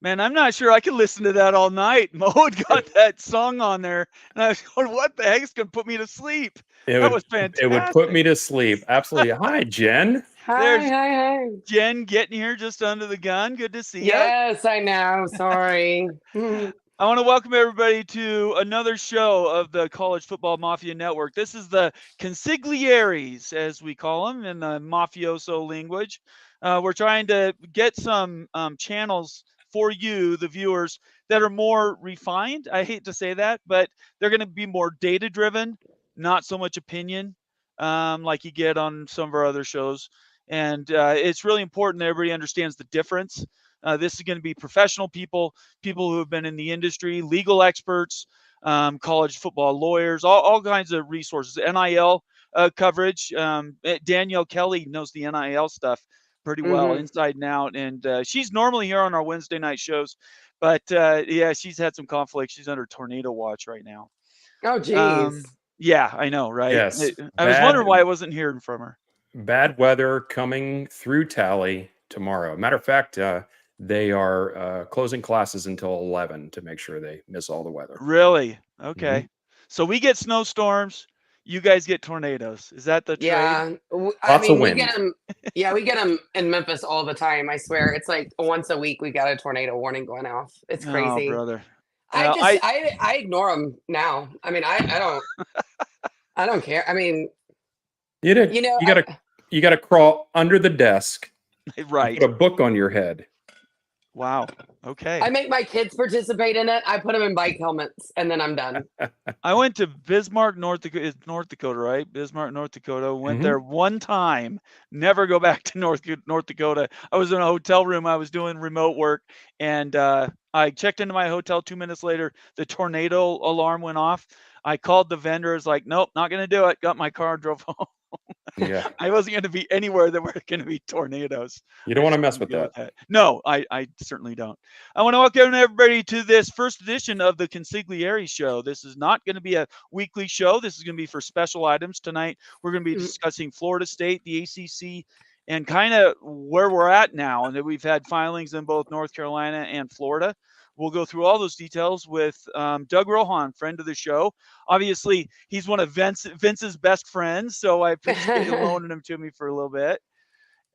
Man, I'm not sure I could listen to that all night. Mo had got that song on there, and I was going, "What the heck's gonna put me to sleep?" It That was would it would put fantastic. me to sleep. Absolutely. Hi, Jen. Hi, There's hi, hi. Jen getting here just under the gun. Good to see you. Yes, I know. Sorry. I want to welcome everybody to another show of the College Football Mafia Network. This is the Consiglieres, as we call them in the mafioso language. We're trying to get some channels for you, the viewers, that are more refined. I hate to say that, but they're going to be more data driven, not so much opinion like you get on some of our other shows. And it's really important that everybody understands the difference. This is going to be professional people, people who have been in the industry, legal experts, college football lawyers, all kinds of resources, NIL coverage. Danielle Kelly knows the NIL stuff pretty well, hmm inside and out. And she's normally here on our Wednesday night shows. But yeah, she's had some conflict. She's under tornado watch right now. Oh, geez. Yeah, I know, right? Yes. I was wondering why I wasn't hearing from her. Bad weather coming through Tally tomorrow. Matter of fact, they are closing classes until 11 to make sure they miss all the weather. Really? hmm Okay. So we get snowstorms. You guys get tornadoes. Is that the trade? Yeah. I Lots of mean, we get wind. them. Yeah, we get them in Memphis all the time. I swear. It's like once a week we got a tornado warning going off. It's Oh, crazy. brother. I Well, just, I ignore them now. I mean, I don't care. I mean, You did. you know, You gotta crawl under the desk and right. put a book on your head. Wow. Okay. I make my kids participate in it. I put them in bike helmets, and then I'm done. I went to Bismarck, North Dakota. It's North Dakota, right? Bismarck, North Dakota. Went hmm there one time. Never go back to North Dakota. I was in a hotel room. I was doing remote work, and I checked into my hotel. 2 minutes later, the tornado alarm went off. I called the vendor. It's like, nope, not gonna do it. Got my car, drove home. Yeah. I wasn't going to be anywhere that were going to be tornadoes. You I don't want to just mess couldn't with deal with that. that. No, I certainly don't. I want to welcome everybody to this first edition of the Consigliere Show. This is not going to be a weekly show. This is going to be for special items. Tonight, we're going to be Mm, discussing Florida State, the ACC, and kind of where we're at now. And that we've had filings in both North Carolina and Florida. We'll go through all those details with Doug Rohan, friend of the show. Obviously, he's one of Vince's best friends, so I appreciate you loaning him to me for a little bit.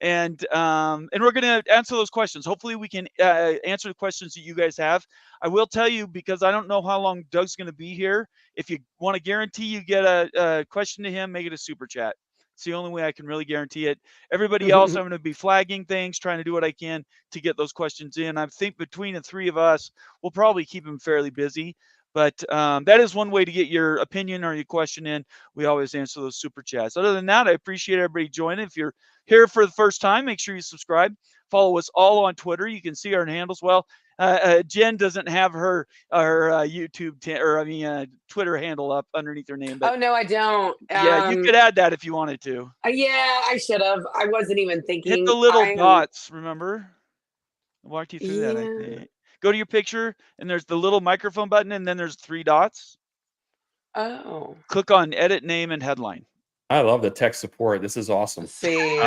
And we're going to answer those questions. Hopefully, we can answer the questions that you guys have. I will tell you, because I don't know how long Doug's going to be here. If you want to guarantee you get a question to him, make it a super chat. It's the only way I can really guarantee it. Everybody else, I'm going to be flagging things, trying to do what I can to get those questions in. I think between the three of us, we'll probably keep him fairly busy. But that is one way to get your opinion or your question in. We always answer those super chats. Other than that, I appreciate everybody joining. If you're here for the first time, make sure you subscribe. Follow us all on Twitter. You can see our handles. Well, Jen doesn't have her YouTube Twitter handle up underneath her name, but oh no, I don't. yeah, you could add that if you wanted to. Yeah, I should have. I wasn't even Hit thinking. the little I'm. dots. Remember, I walked you through that. I Yeah. think. Go to your picture, and there's the little microphone button, and then there's 3 dots. Oh. Click on Edit Name and Headline. I love the tech support. This is awesome. Let's see.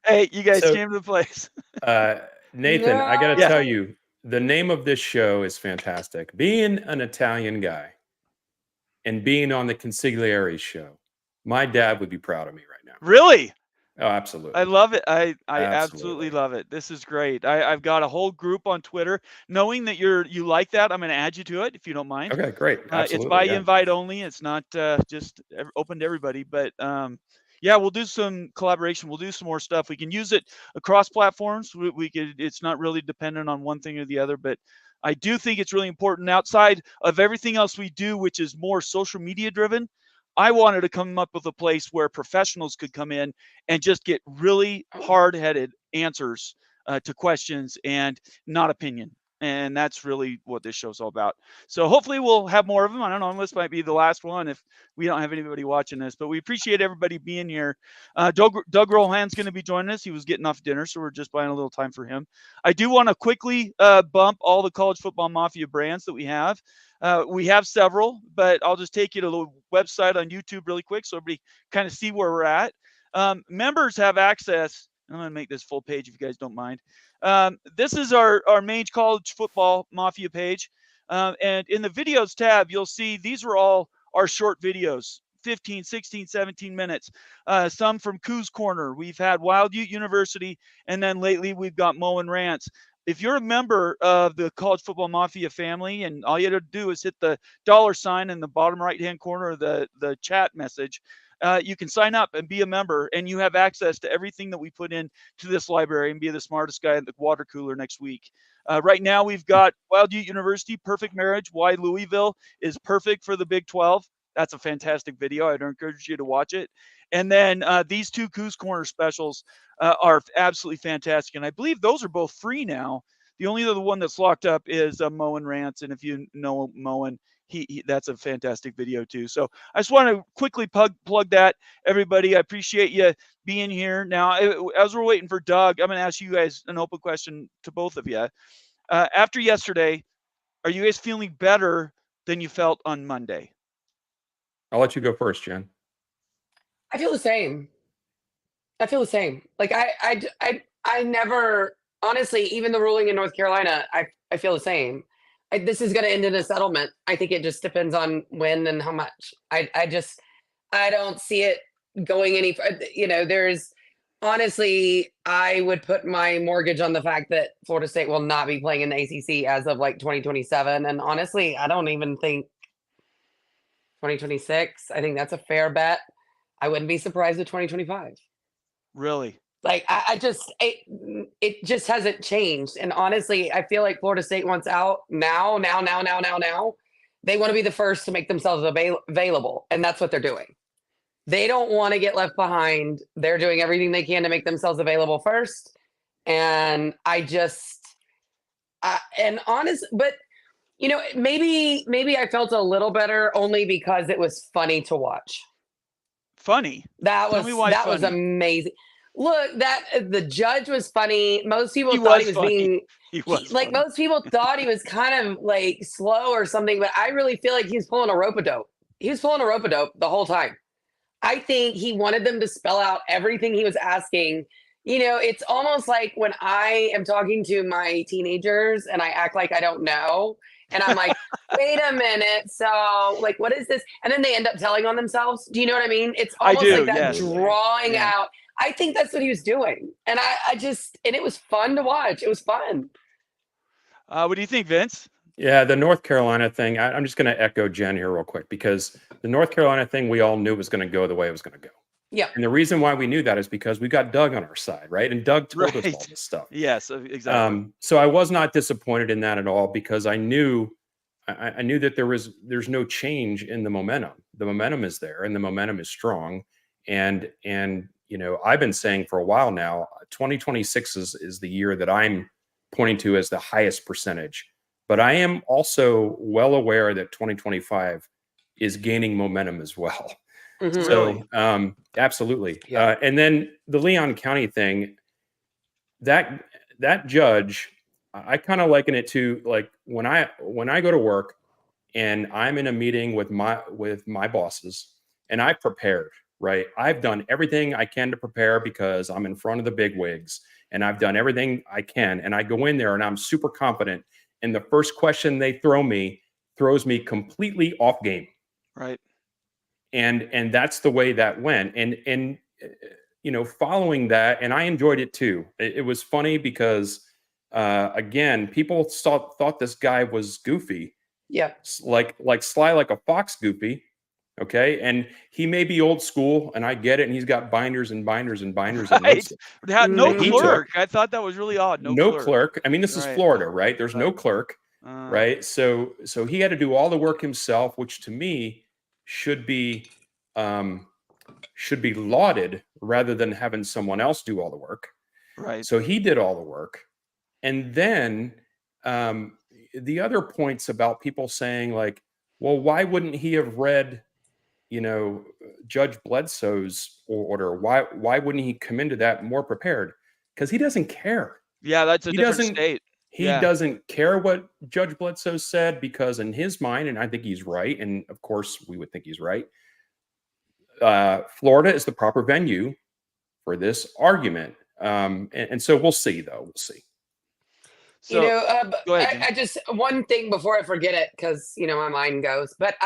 Hey, you guys So, came to the place. Nathan, I got to Yeah. tell No. you, the name of this show is fantastic. Being an Italian guy and being on the Consigliere show, my dad would be proud of me right now. Really? Oh, absolutely. I love it. I Absolutely. absolutely love it. This is great. I've got a whole group on Twitter. Knowing that you like that, I'm going to add you to it if you don't mind. Okay, great. It's Absolutely. by yeah. invite only. It's not just open to everybody. But yeah, we'll do some collaboration. We'll do some more stuff. We can use it across platforms. We could. It's not really dependent on one thing or the other. But I do think it's really important outside of everything else we do, which is more social media driven. I wanted to come up with a place where professionals could come in and just get really hard-headed answers to questions and not opinion. And that's really what this show's all about. So hopefully we'll have more of them. I don't know. This might be the last one if we don't have anybody watching this. But we appreciate everybody being here. Doug Rohan's going to be joining us. He was getting off dinner, so we're just buying a little time for him. I do want to quickly bump all the College Football Mafia brands that we have. We have several, but I'll just take you to the website on YouTube really quick so everybody kind of see where we're at. Members have access I'm going to make this full page if you guys don't mind. This is our main college football mafia page. And in the videos tab, you'll see these are all our short videos, 15, 16, 17 minutes. Some from Coos Corner. We've had Wild Ute University, and then lately we've got Moen Rants. If you're a member of the College Football Mafia family, and all you have to do is hit the $ in the bottom right-hand corner of the chat message, you can sign up and be a member, and you have access to everything that we put in to this library and be the smartest guy at the water cooler next week. Right now, we've got Wild Ute University, Perfect Marriage, Why Louisville is Perfect for the Big 12. That's a fantastic video. I'd encourage you to watch it. And then these two Coos Corner specials are absolutely fantastic. And I believe those are both free now. The only other one that's locked up is Moen Rants. And if you know Moen, that's a fantastic video too. So I just want to quickly plug that, everybody. I appreciate you being here. Now, as we're waiting for Doug, I'm going to ask you guys an open question to both of you. After yesterday, are you guys feeling better than you felt on Monday? I'll let you go first, Jen. I feel the same. Like I never, honestly, even the ruling in North Carolina, I feel the same. This is going to end in a settlement. I think it just depends on when and how much. I don't see it going any. There's honestly, I would put my mortgage on the fact that Florida State will not be playing in the ACC as of like 2027. And honestly, I don't even think 2026. I think that's a fair bet. I wouldn't be surprised with 2025. Really? Like it just hasn't changed. And honestly, I feel like Florida State wants out now. They want to be the first to make themselves available. And that's what they're doing. They don't want to get left behind. They're doing everything they can to make themselves available first. And but maybe I felt a little better only because it was funny to watch. Funny? That was amazing. Look, the judge was funny. Most people thought he was funny. Most people thought he was kind of like slow or something, but I really feel like he was pulling a rope-a-dope. He was pulling a rope-a-dope the whole time. I think he wanted them to spell out everything he was asking. It's almost like when I am talking to my teenagers and I act like I don't know. And I'm like, wait a minute. So like, what is this? And then they end up telling on themselves. Do you know what I mean? It's almost like that, yes. Drawing out. I think that's what he was doing. And and it was fun to watch. It was fun. What do you think, Vince? Yeah, the North Carolina thing, I'm just going to echo Jen here real quick, because the North Carolina thing, we all knew was going to go the way it was going to go. Yeah. And the reason why we knew that is because we got Doug on our side, right? And Doug told us all this stuff. Yes, exactly. So I was not disappointed in that at all, because I knew that there's no change in the momentum. The momentum is there, and the momentum is strong. And I've been saying for a while now, 2026 is the year that I'm pointing to as the highest percentage. But I am also well aware that 2025 is gaining momentum as well. Mm-hmm. So absolutely. Yeah. And then the Leon County thing, that judge, I kind of liken it to like when I go to work and I'm in a meeting with my bosses and I prepared, right? I've done everything I can to prepare because I'm in front of the big wigs and I've done everything I can. And I go in there and I'm super confident. And the first question they throws me completely off game. Right. And that's the way that went. And following that, and I enjoyed it too. It was funny because again, people thought this guy was goofy. Yeah. Like Sly Like a Fox goofy. Okay. And he may be old school, and I get it. And he's got binders and binders and binders. Right. No clerk. I thought that was really odd. No clerk. I mean, this is Florida, right? There's no clerk, right? So he had to do all the work himself, which to me should be lauded rather than having someone else do all the work. Right. So he did all the work. And then the other points about people saying like, well, why wouldn't he have read Judge Bledsoe's order? Why wouldn't he come into that more prepared? Because he doesn't care. Yeah, that's a different state. He doesn't care what Judge Bledsoe said, because in his mind, and I think he's right, and of course we would think he's right, Florida is the proper venue for this argument. And so we'll see, though. We'll see. So, go ahead, I just, one thing before I forget it, because, my mind goes, but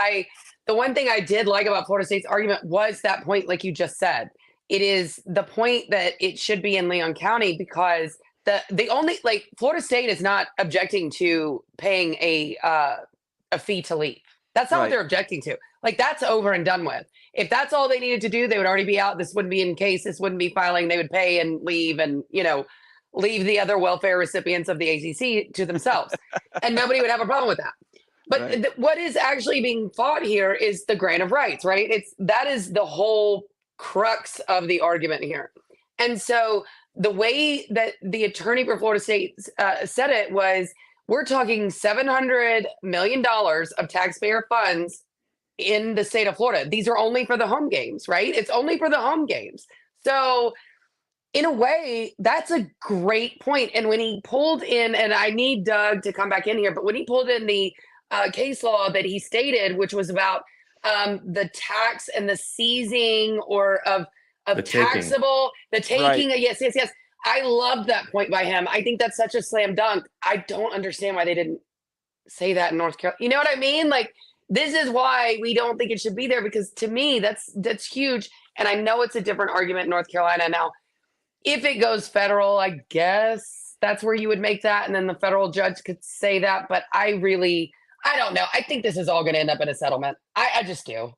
the one thing I did like about Florida State's argument was that point, like you just said, it is the point that it should be in Leon County, because the only, like, Florida State is not objecting to paying a fee to leave. That's not what they're objecting to. Like, that's over and done with. If that's all they needed to do, they would already be out. This wouldn't be in case. This wouldn't be filing. They would pay and leave, and, leave the other welfare recipients of the ACC to themselves. And nobody would have a problem with that. But what is actually being fought here is the grant of rights, right? That is the whole crux of the argument here. And so the way that the attorney for Florida State said it was, we're talking $700 million of taxpayer funds in the state of Florida. These are only for the home games, right? It's only for the home games. So in a way, that's a great point. And when he pulled in, and I need Doug to come back in here, but when he pulled in the case law that he stated, which was about the tax and the seizing or of taxable, the taking. Yes. I love that point by him. I think that's such a slam dunk. I don't understand why they didn't say that in North Carolina. You know what I mean? Like, this is why we don't think it should be there, because to me, that's huge. And I know it's a different argument in North Carolina. Now, if it goes federal, I guess that's where you would make that. And then the federal judge could say that. But I don't know. I think this is all going to end up in a settlement. I just do.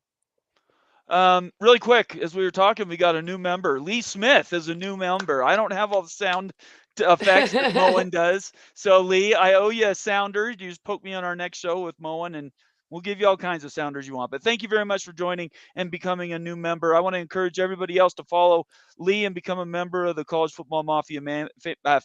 Really quick, as we were talking, we got a new member. Lee Smith is a new member. I don't have all the sound effects that Moen does. So, Lee, I owe you a sounder. You just poke me on our next show with Moen, and we'll give you all kinds of sounders you want. But thank you very much for joining and becoming a new member. I want to encourage everybody else to follow Lee and become a member of the College Football Mafia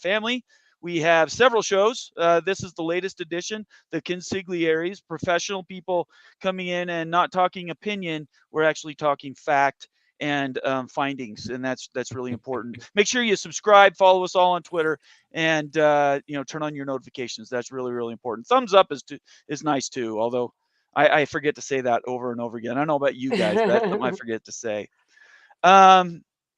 family. We have several shows. This is the latest edition, the Consiglieres, professional people coming in and not talking opinion. We're actually talking fact and findings, and that's really important. Make sure you subscribe, follow us all on Twitter, and turn on your notifications. That's really, really important. Thumbs up is nice too, although I forget to say that over and over again. I don't know about you guys, but that's something I forget to say.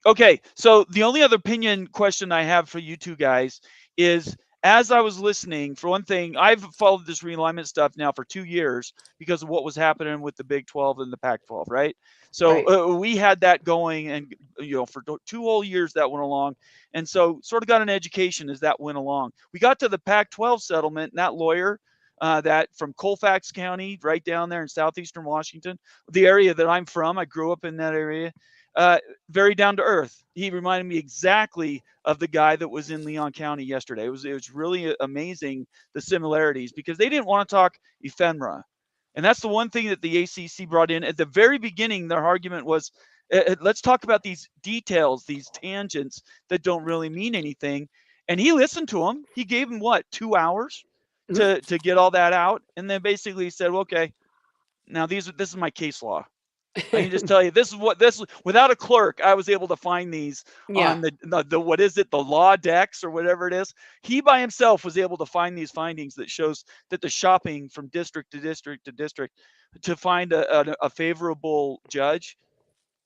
Okay, so the only other opinion question I have for you two guys is, as I was listening, for one thing, I've followed this realignment stuff now for 2 years because of what was happening with the Big 12 and the Pac-12, right? So we had that going, and for 2 whole years that went along, and so sort of got an education as that went along. We got to the Pac-12 settlement, and that lawyer, that from Colfax County, right down there in southeastern Washington, the area that I'm from, I grew up in that area. Very down to earth. He reminded me exactly of the guy that was in Leon County yesterday. It was really amazing, the similarities, because they didn't want to talk ephemera. And that's the one thing that the ACC brought in at the very beginning. Their argument was, let's talk about these details, these tangents that don't really mean anything. And he listened to them. He gave them 2 hours to get all that out, and then basically said, well, okay, now this is my case law. I can just tell you, this without a clerk, I was able to find these on the what is it, the law decks or whatever it is. He by himself was able to find these findings that shows that the shopping from district to district to district to find a favorable judge,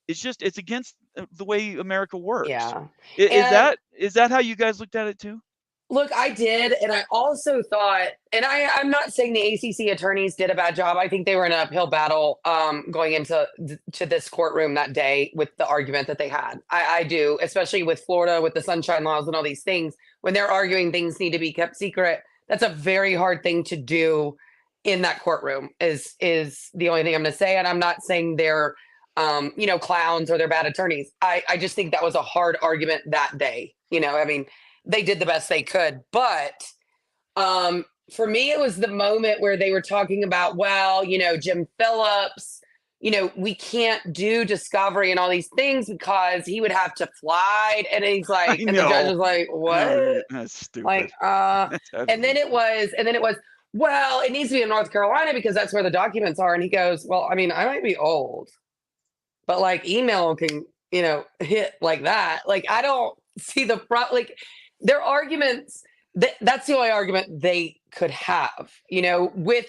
it's against the way America works. Yeah. Is that how you guys looked at it too? Look, I did. And I also thought, and I'm not saying the ACC attorneys did a bad job. I think they were in an uphill battle going into this courtroom that day with the argument that they had. I do, especially with Florida, with the sunshine laws and all these things. When they're arguing things need to be kept secret, that's a very hard thing to do in that courtroom is the only thing I'm going to say. And I'm not saying they're, clowns or they're bad attorneys. I just think that was a hard argument that day. They did the best they could. But for me, it was the moment where they were talking about, Jim Phillips, we can't do discovery and all these things because he would have to fly. And he's like, and the judge was like, what? That's stupid. Like, and then it was, well, it needs to be in North Carolina because that's where the documents are. And he goes, well, I might be old, but like email can, hit like that. Like, I don't see the their arguments, that's the only argument they could have, with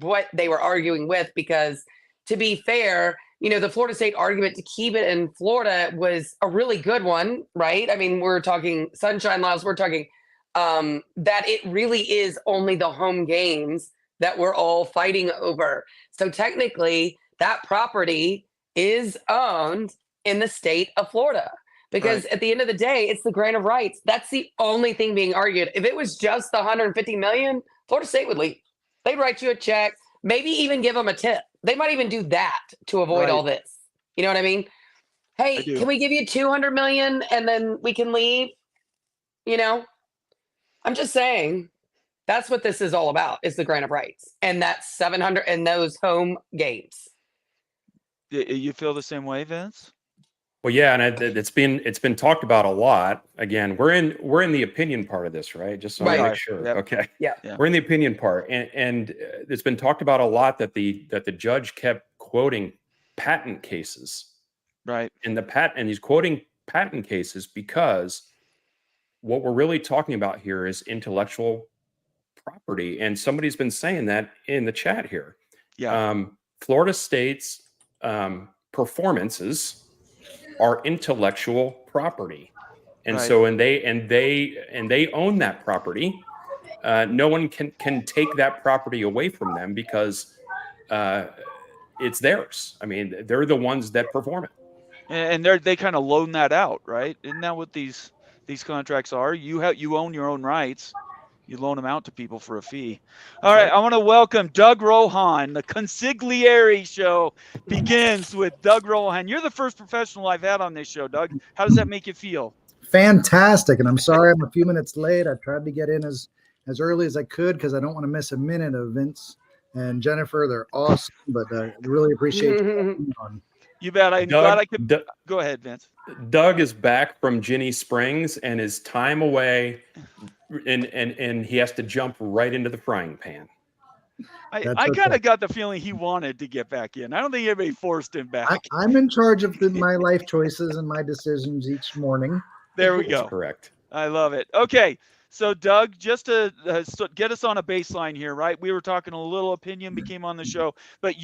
what they were arguing with, because to be fair, the Florida state argument to keep it in Florida was a really good one, right? I mean, we're talking sunshine laws. We're talking that it really is only the home games that we're all fighting over. So technically, that property is owned in the state of Florida. Because at the end of the day, it's the grant of rights. That's the only thing being argued. If it was just the $150 million, Florida State would leave. They'd write you a check, maybe even give them a tip. They might even do that to avoid all this. You know what I mean? Hey, can we give you $200 million and then we can leave? I'm just saying that's what this is all about, is the grant of rights. And that's 700 and those home games. You feel the same way, Vince? Well, yeah, and it's been talked about a lot. Again, we're in the opinion part of this, right? Just so I make sure. Yep. Okay. Yeah. We're in the opinion part, and it's been talked about a lot that the judge kept quoting patent cases, right? And he's quoting patent cases because what we're really talking about here is intellectual property, and somebody's been saying that in the chat here. Yeah. Florida State's performances are intellectual property, and so and they own that property. No one can take that property away from them because it's theirs. I mean, they're the ones that perform it, and they kind of loan that out, right? Isn't that what these contracts are? You own your own rights. You loan them out to people for a fee. All right, I want to welcome Doug Rohan. The Consigliere show begins with Doug Rohan. You're the first professional I've had on this show, Doug. How does that make you feel? Fantastic, and I'm sorry I'm a few minutes late. I tried to get in as early as I could because I don't want to miss a minute of Vince and Jennifer. They're awesome, but I really appreciate you being on. You bet. I'm glad I could. Go ahead, Vince. Doug is back from Ginny Springs and his time away, and he has to jump right into the frying pan. I kind of got the feeling he wanted to get back in. I don't think anybody forced him back. I'm in charge of my life choices and my decisions each morning. There we go. That's correct. I love it. Okay. So, Doug, just to get us on a baseline here, right? We were talking a little opinion became on the show, but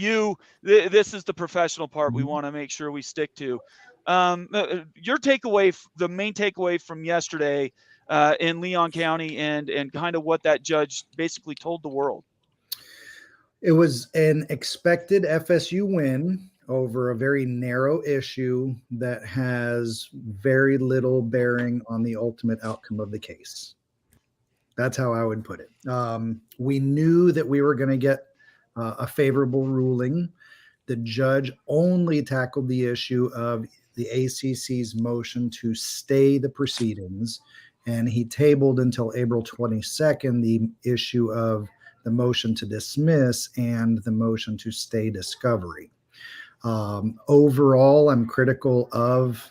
this is the professional part we want to make sure we stick to. Your takeaway, the main takeaway from yesterday in Leon County and kind of what that judge basically told the world. It was an expected FSU win over a very narrow issue that has very little bearing on the ultimate outcome of the case. That's how I would put it. We knew that we were going to get a favorable ruling. The judge only tackled the issue of the ACC's motion to stay the proceedings, and he tabled until April 22nd the issue of the motion to dismiss and the motion to stay discovery. Overall, I'm critical of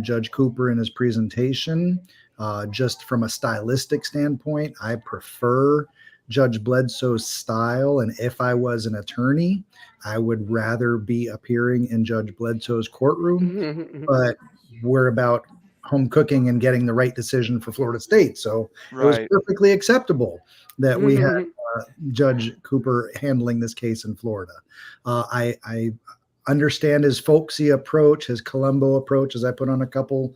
Judge Cooper in his presentation. Just from a stylistic standpoint, I prefer Judge Bledsoe's style. And if I was an attorney, I would rather be appearing in Judge Bledsoe's courtroom. But we're about home cooking and getting the right decision for Florida State. So it was perfectly acceptable that we had Judge Cooper handling this case in Florida. I understand his folksy approach, his Columbo approach, as I put on a couple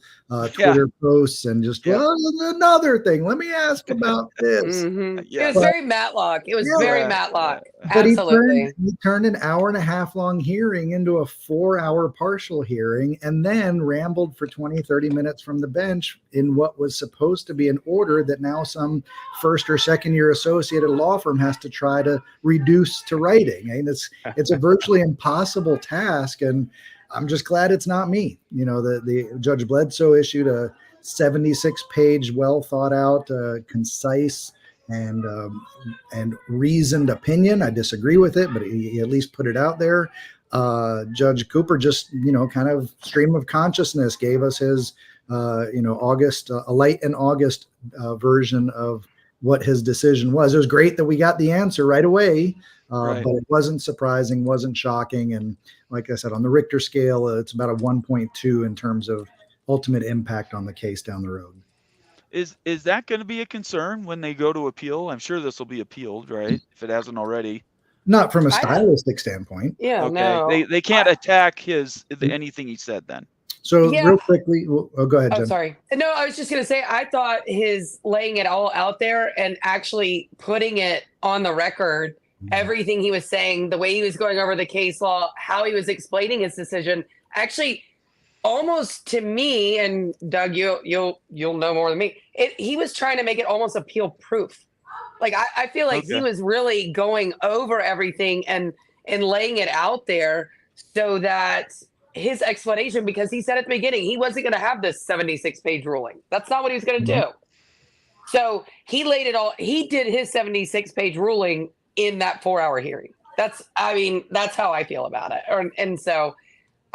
Twitter posts, and just, well, another thing, let me ask about this. It was very Matlock. It was very Matlock. But Absolutely. he turned an hour-and-a-half long hearing into a 4-hour partial hearing and then rambled for 20, 30 minutes from the bench in what was supposed to be an order that now some first or second year associate at a law firm has to try to reduce to writing. I mean, it's a virtually impossible task, and I'm just glad it's not me. You know, the Judge Bledsoe issued a 76-page, well thought out, concise and reasoned opinion. I disagree with it, but he at least put it out there. Judge Cooper just, kind of stream of consciousness gave us his, August, a light and August version of what his decision was. It was great that we got the answer right away. But it wasn't surprising, wasn't shocking. And like I said, on the Richter scale, it's about a 1.2 in terms of ultimate impact on the case down the road. Is that going to be a concern when they go to appeal? I'm sure this will be appealed, right? If it hasn't already. Not from a stylistic standpoint. Yeah, Okay. no. They can't attack anything he said then. So real quickly, go ahead, Jen. Oh, sorry. No, I was just going to say, I thought his laying it all out there and actually putting it on the record, everything he was saying, the way he was going over the case law, how he was explaining his decision, actually almost to me, and Doug, you'll know more than me, he was trying to make it almost appeal proof. Like, I feel like he was really going over everything and laying it out there so that his explanation, because he said at the beginning he wasn't going to have this 76-page ruling. That's not what he was going to do. So he laid it all. He did his 76-page ruling in that 4-hour hearing. That's how I feel about it. And so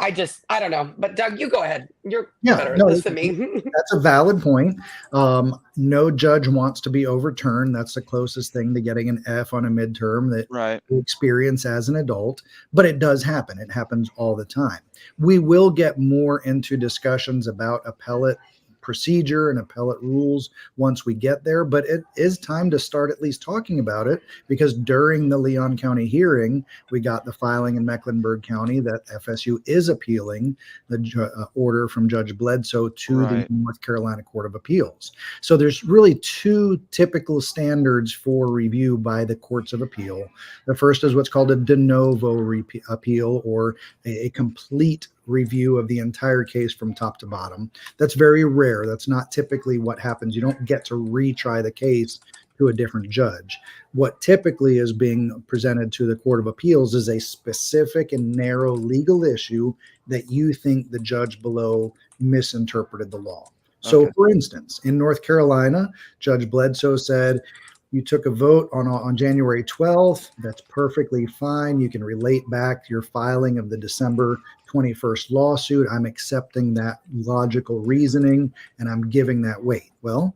I don't know. But Doug, you go ahead. You're better at this than me. That's a valid point. No judge wants to be overturned. That's the closest thing to getting an F on a midterm that you experience as an adult. But it does happen. It happens all the time. We will get more into discussions about appellate procedure and appellate rules once we get there, but it is time to start at least talking about it, because during the Leon County hearing, we got the filing in Mecklenburg County that FSU is appealing the order from Judge Bledsoe to the North Carolina Court of Appeals. So there's really two typical standards for review by the courts of appeal. The first is what's called a de novo appeal, or a complete review of the entire case from top to bottom. That's very rare. That's not typically what happens. You don't get to retry the case to a different judge. What typically is being presented to the Court of Appeals is a specific and narrow legal issue that you think the judge below misinterpreted the law. So, for instance, in North Carolina, Judge Bledsoe said, you took a vote on January 12th. That's perfectly fine. You can relate back to your filing of the December 21st lawsuit. I'm accepting that logical reasoning and I'm giving that weight. Well,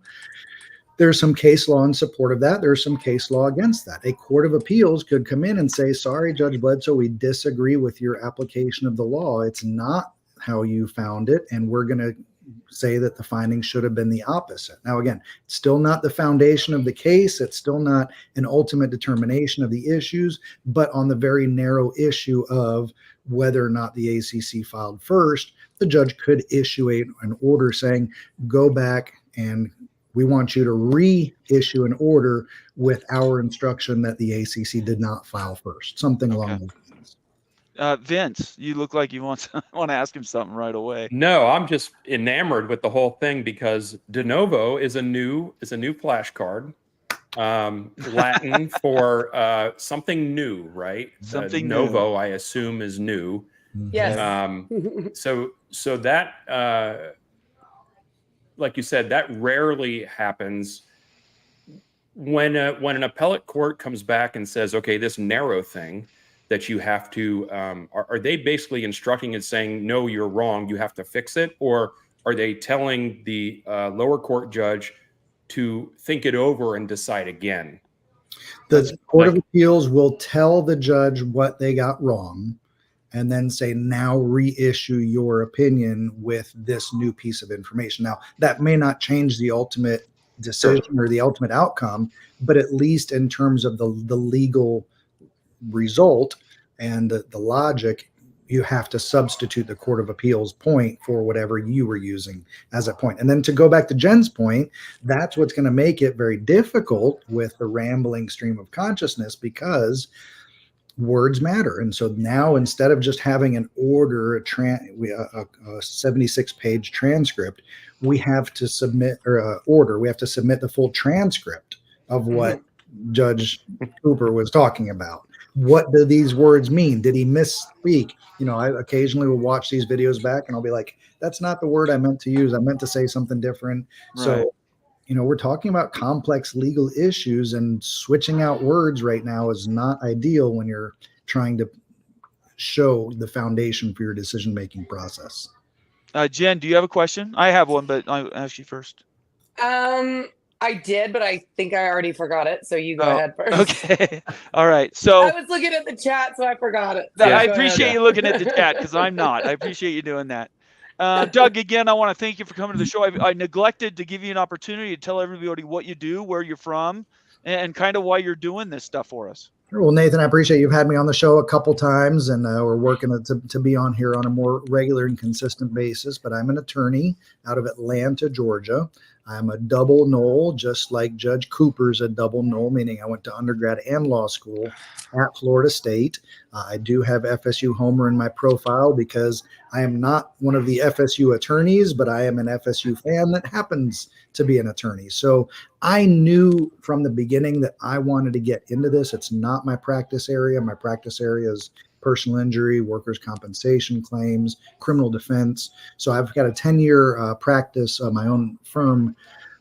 there's some case law in support of that. There's some case law against that. A court of appeals could come in and say, sorry, Judge Bledsoe, we disagree with your application of the law. It's not how you found it, and we're going to say that the findings should have been the opposite. Now, again, it's still not the foundation of the case. It's still not an ultimate determination of the issues, but on the very narrow issue of whether or not the ACC filed first, the judge could issue an order saying, go back and we want you to reissue an order with our instruction that the ACC did not file first, something along those lines. Vince, you look like you want to ask him something right away. No, I'm just enamored with the whole thing because de novo is a new flashcard. Latin for something new, right? Something novo, new. I assume, is new. Yes. So that, like you said, that rarely happens. When an appellate court comes back and says, okay, this narrow thing that you have to, are they basically instructing and saying, no, you're wrong, you have to fix it? Or are they telling the lower court judge to think it over and decide again? The Court of Appeals will tell the judge what they got wrong and then say, now reissue your opinion with this new piece of information. Now, that may not change the ultimate decision or the ultimate outcome, but at least in terms of the legal result and the logic, you have to substitute the Court of Appeals point for whatever you were using as a point. And then to go back to Jen's point, that's what's going to make it very difficult with the rambling stream of consciousness, because words matter. And so now, instead of just having an order, a 76-page transcript, we have to submit, or order, we have to submit the full transcript of what Judge Cooper was talking about. What do these words mean? Did he misspeak? You know, I occasionally will watch these videos back and I'll be like, that's not the word I meant to use. I meant to say something different. Right. So, you know, we're talking about complex legal issues, and switching out words right now is not ideal when you're trying to show the foundation for your decision-making process. Jen, do you have a question? I have one, but I'll ask you first. I did, but I think I already forgot it. So you go ahead first. Okay. All right. So I was looking at the chat, so I forgot it. So I appreciate you looking at the chat, because I'm not. I appreciate you doing that. Doug, again, I want to thank you for coming to the show. I neglected to give you an opportunity to tell everybody what you do, where you're from, and kind of why you're doing this stuff for us. Well, Nathan, I appreciate you've had me on the show a couple times, and we're working to be on here on a more regular and consistent basis. But I'm an attorney out of Atlanta, Georgia. I'm a double Nole, just like Judge Cooper's a double Nole, meaning I went to undergrad and law school at Florida State. I do have FSU Homer in my profile because I am not one of the FSU attorneys, but I am an FSU fan that happens to be an attorney. So I knew from the beginning that I wanted to get into this. It's not my practice area. My practice area is personal injury, workers' compensation claims, criminal defense. So I've got a 10-year practice, my own firm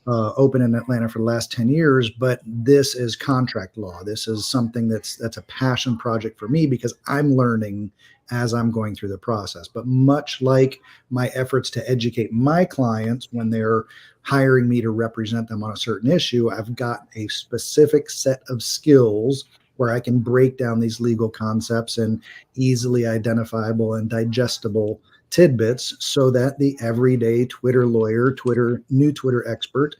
open in Atlanta for the last 10 years, but this is contract law. This is something that's a passion project for me because I'm learning as I'm going through the process. But much like my efforts to educate my clients when they're hiring me to represent them on a certain issue, I've got a specific set of skills where I can break down these legal concepts in easily identifiable and digestible tidbits so that the everyday Twitter lawyer, new Twitter expert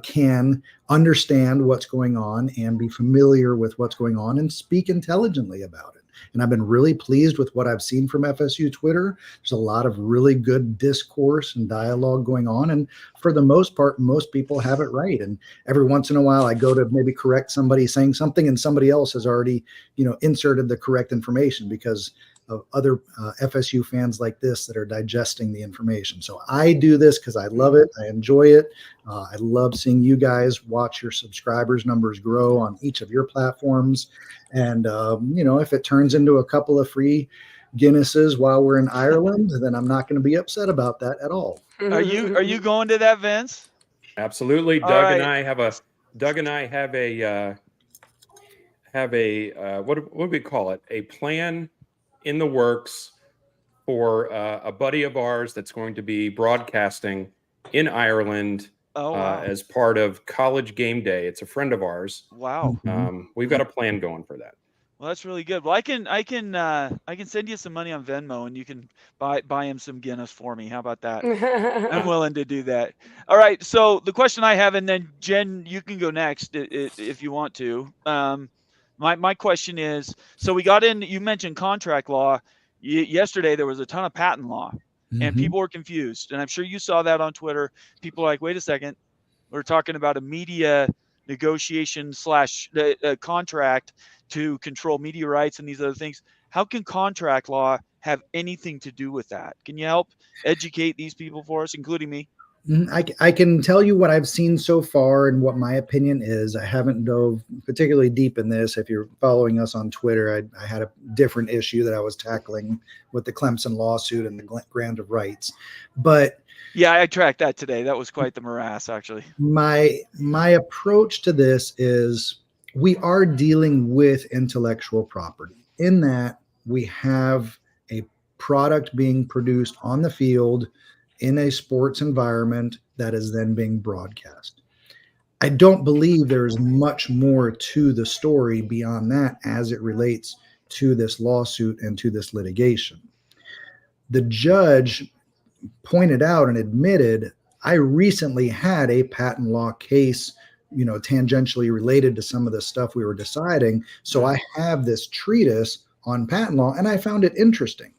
can understand what's going on and be familiar with what's going on and speak intelligently about it. And I've been really pleased with what I've seen from FSU Twitter. There's a lot of really good discourse and dialogue going on. And for the most part, most people have it right. And every once in a while, I go to maybe correct somebody saying something and somebody else has already, inserted the correct information because of other FSU fans like this that are digesting the information. So I do this because I love it. I enjoy it. I love seeing you guys watch your subscribers numbers grow on each of your platforms. And, if it turns into a couple of free Guinnesses while we're in Ireland, then I'm not going to be upset about that at all. Are you going to that, Vince? Absolutely. Doug and I have a what do we call it? A plan in the works for a buddy of ours that's going to be broadcasting in Ireland as part of College Game Day. It's a friend of ours. Wow. We've got a plan going for that. Well, that's really good. Well, I can send you some money on Venmo, and you can buy him some Guinness for me. How about that? I'm willing to do that. All right. So the question I have, and then Jen, you can go next if you want to. My question is, so we got in, you mentioned contract law. Yesterday, there was a ton of patent law, and people were confused. And I'm sure you saw that on Twitter. People are like, wait a second. We're talking about a media negotiation / contract to control media rights and these other things. How can contract law have anything to do with that? Can you help educate these people for us, including me? I can tell you what I've seen so far and what my opinion is. I haven't dove particularly deep in this. If you're following us on Twitter, I had a different issue that I was tackling with the Clemson lawsuit and the grant of rights. But yeah, I tracked that today. That was quite the morass, actually. My approach to this is we are dealing with intellectual property in that we have a product being produced on the field in a sports environment that is then being broadcast. I don't believe there's much more to the story beyond that as it relates to this lawsuit and to this litigation. The judge pointed out and admitted, I recently had a patent law case, tangentially related to some of the stuff we were deciding. So I have this treatise on patent law and I found it interesting.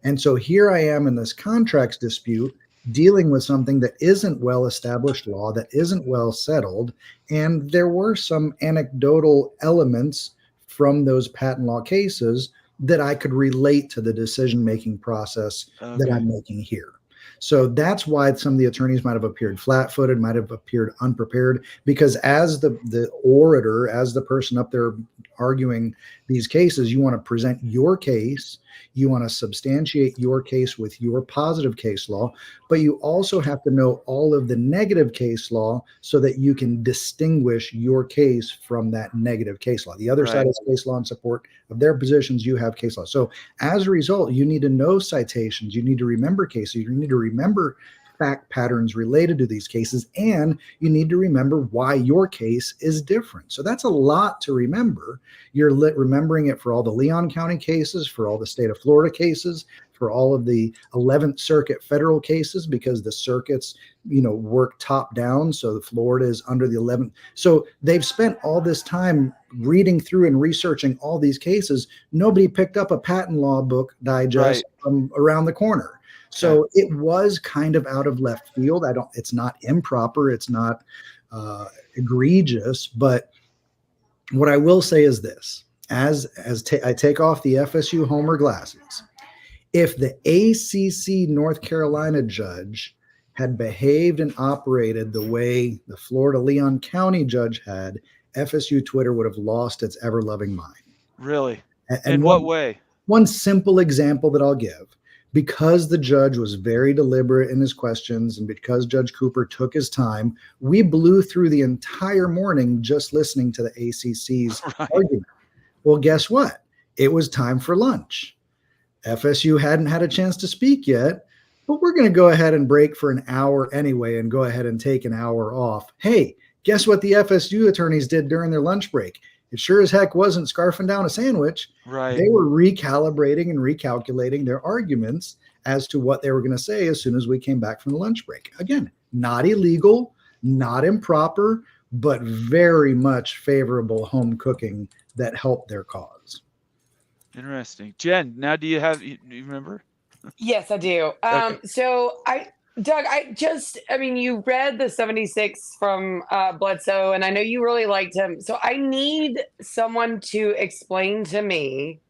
And so here I am in this contracts dispute dealing with something that isn't well-established law, that isn't well settled. And there were some anecdotal elements from those patent law cases that I could relate to the decision-making process that I'm making here. So that's why some of the attorneys might have appeared flat-footed, might have appeared unprepared, because as the orator, as the person up there arguing these cases, you want to present your case, you want to substantiate your case with your positive case law, but you also have to know all of the negative case law so that you can distinguish your case from that negative case law. The other side is case law in support of their positions, you have case law. So as a result, you need to know citations, you need to remember cases, you need to remember fact patterns related to these cases, and you need to remember why your case is different. So that's a lot to remember. You're remembering it for all the Leon County cases, for all the state of Florida cases, for all of the 11th Circuit federal cases, because the circuits, work top down. So the Florida is under the 11th. So they've spent all this time reading through and researching all these cases. Nobody picked up a patent law book digest from around the corner. So it was kind of out of left field. It's not improper. It's not egregious. But what I will say is this, I take off the FSU Homer glasses. If the ACC North Carolina judge had behaved and operated the way the Florida Leon County judge had, FSU Twitter would have lost its ever-loving mind. Really? And in what way? One simple example that I'll give. Because the judge was very deliberate in his questions and because Judge Cooper took his time, we blew through the entire morning just listening to the ACC's argument. Well, guess what? It was time for lunch. FSU hadn't had a chance to speak yet, but we're going to go ahead and break for an hour anyway and go ahead and take an hour off. Hey, guess what the FSU attorneys did during their lunch break? It sure as heck wasn't scarfing down a sandwich. Right. They were recalibrating and recalculating their arguments as to what they were going to say as soon as we came back from the lunch break. Again, not illegal, not improper, but very much favorable home cooking that helped their cause. Interesting. Jen, now do you remember? Yes, I do. Okay. So Doug, you read the 76 from Bledsoe, and I know you really liked him. So I need someone to explain to me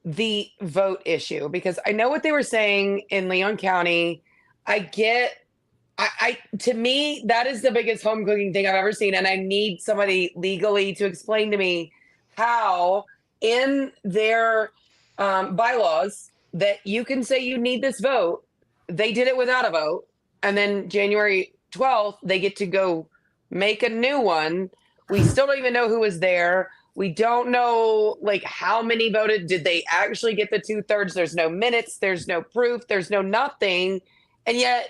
the vote issue, because I know what they were saying in Leon County. To me, that is the biggest home cooking thing I've ever seen. And I need somebody legally to explain to me how in their bylaws that you can say you need this vote. They did it without a vote. And then January 12th, they get to go make a new one. We still don't even know who was there. We don't know how many voted. Did they actually get the 2/3? There's no minutes. There's no proof. There's no nothing. And yet,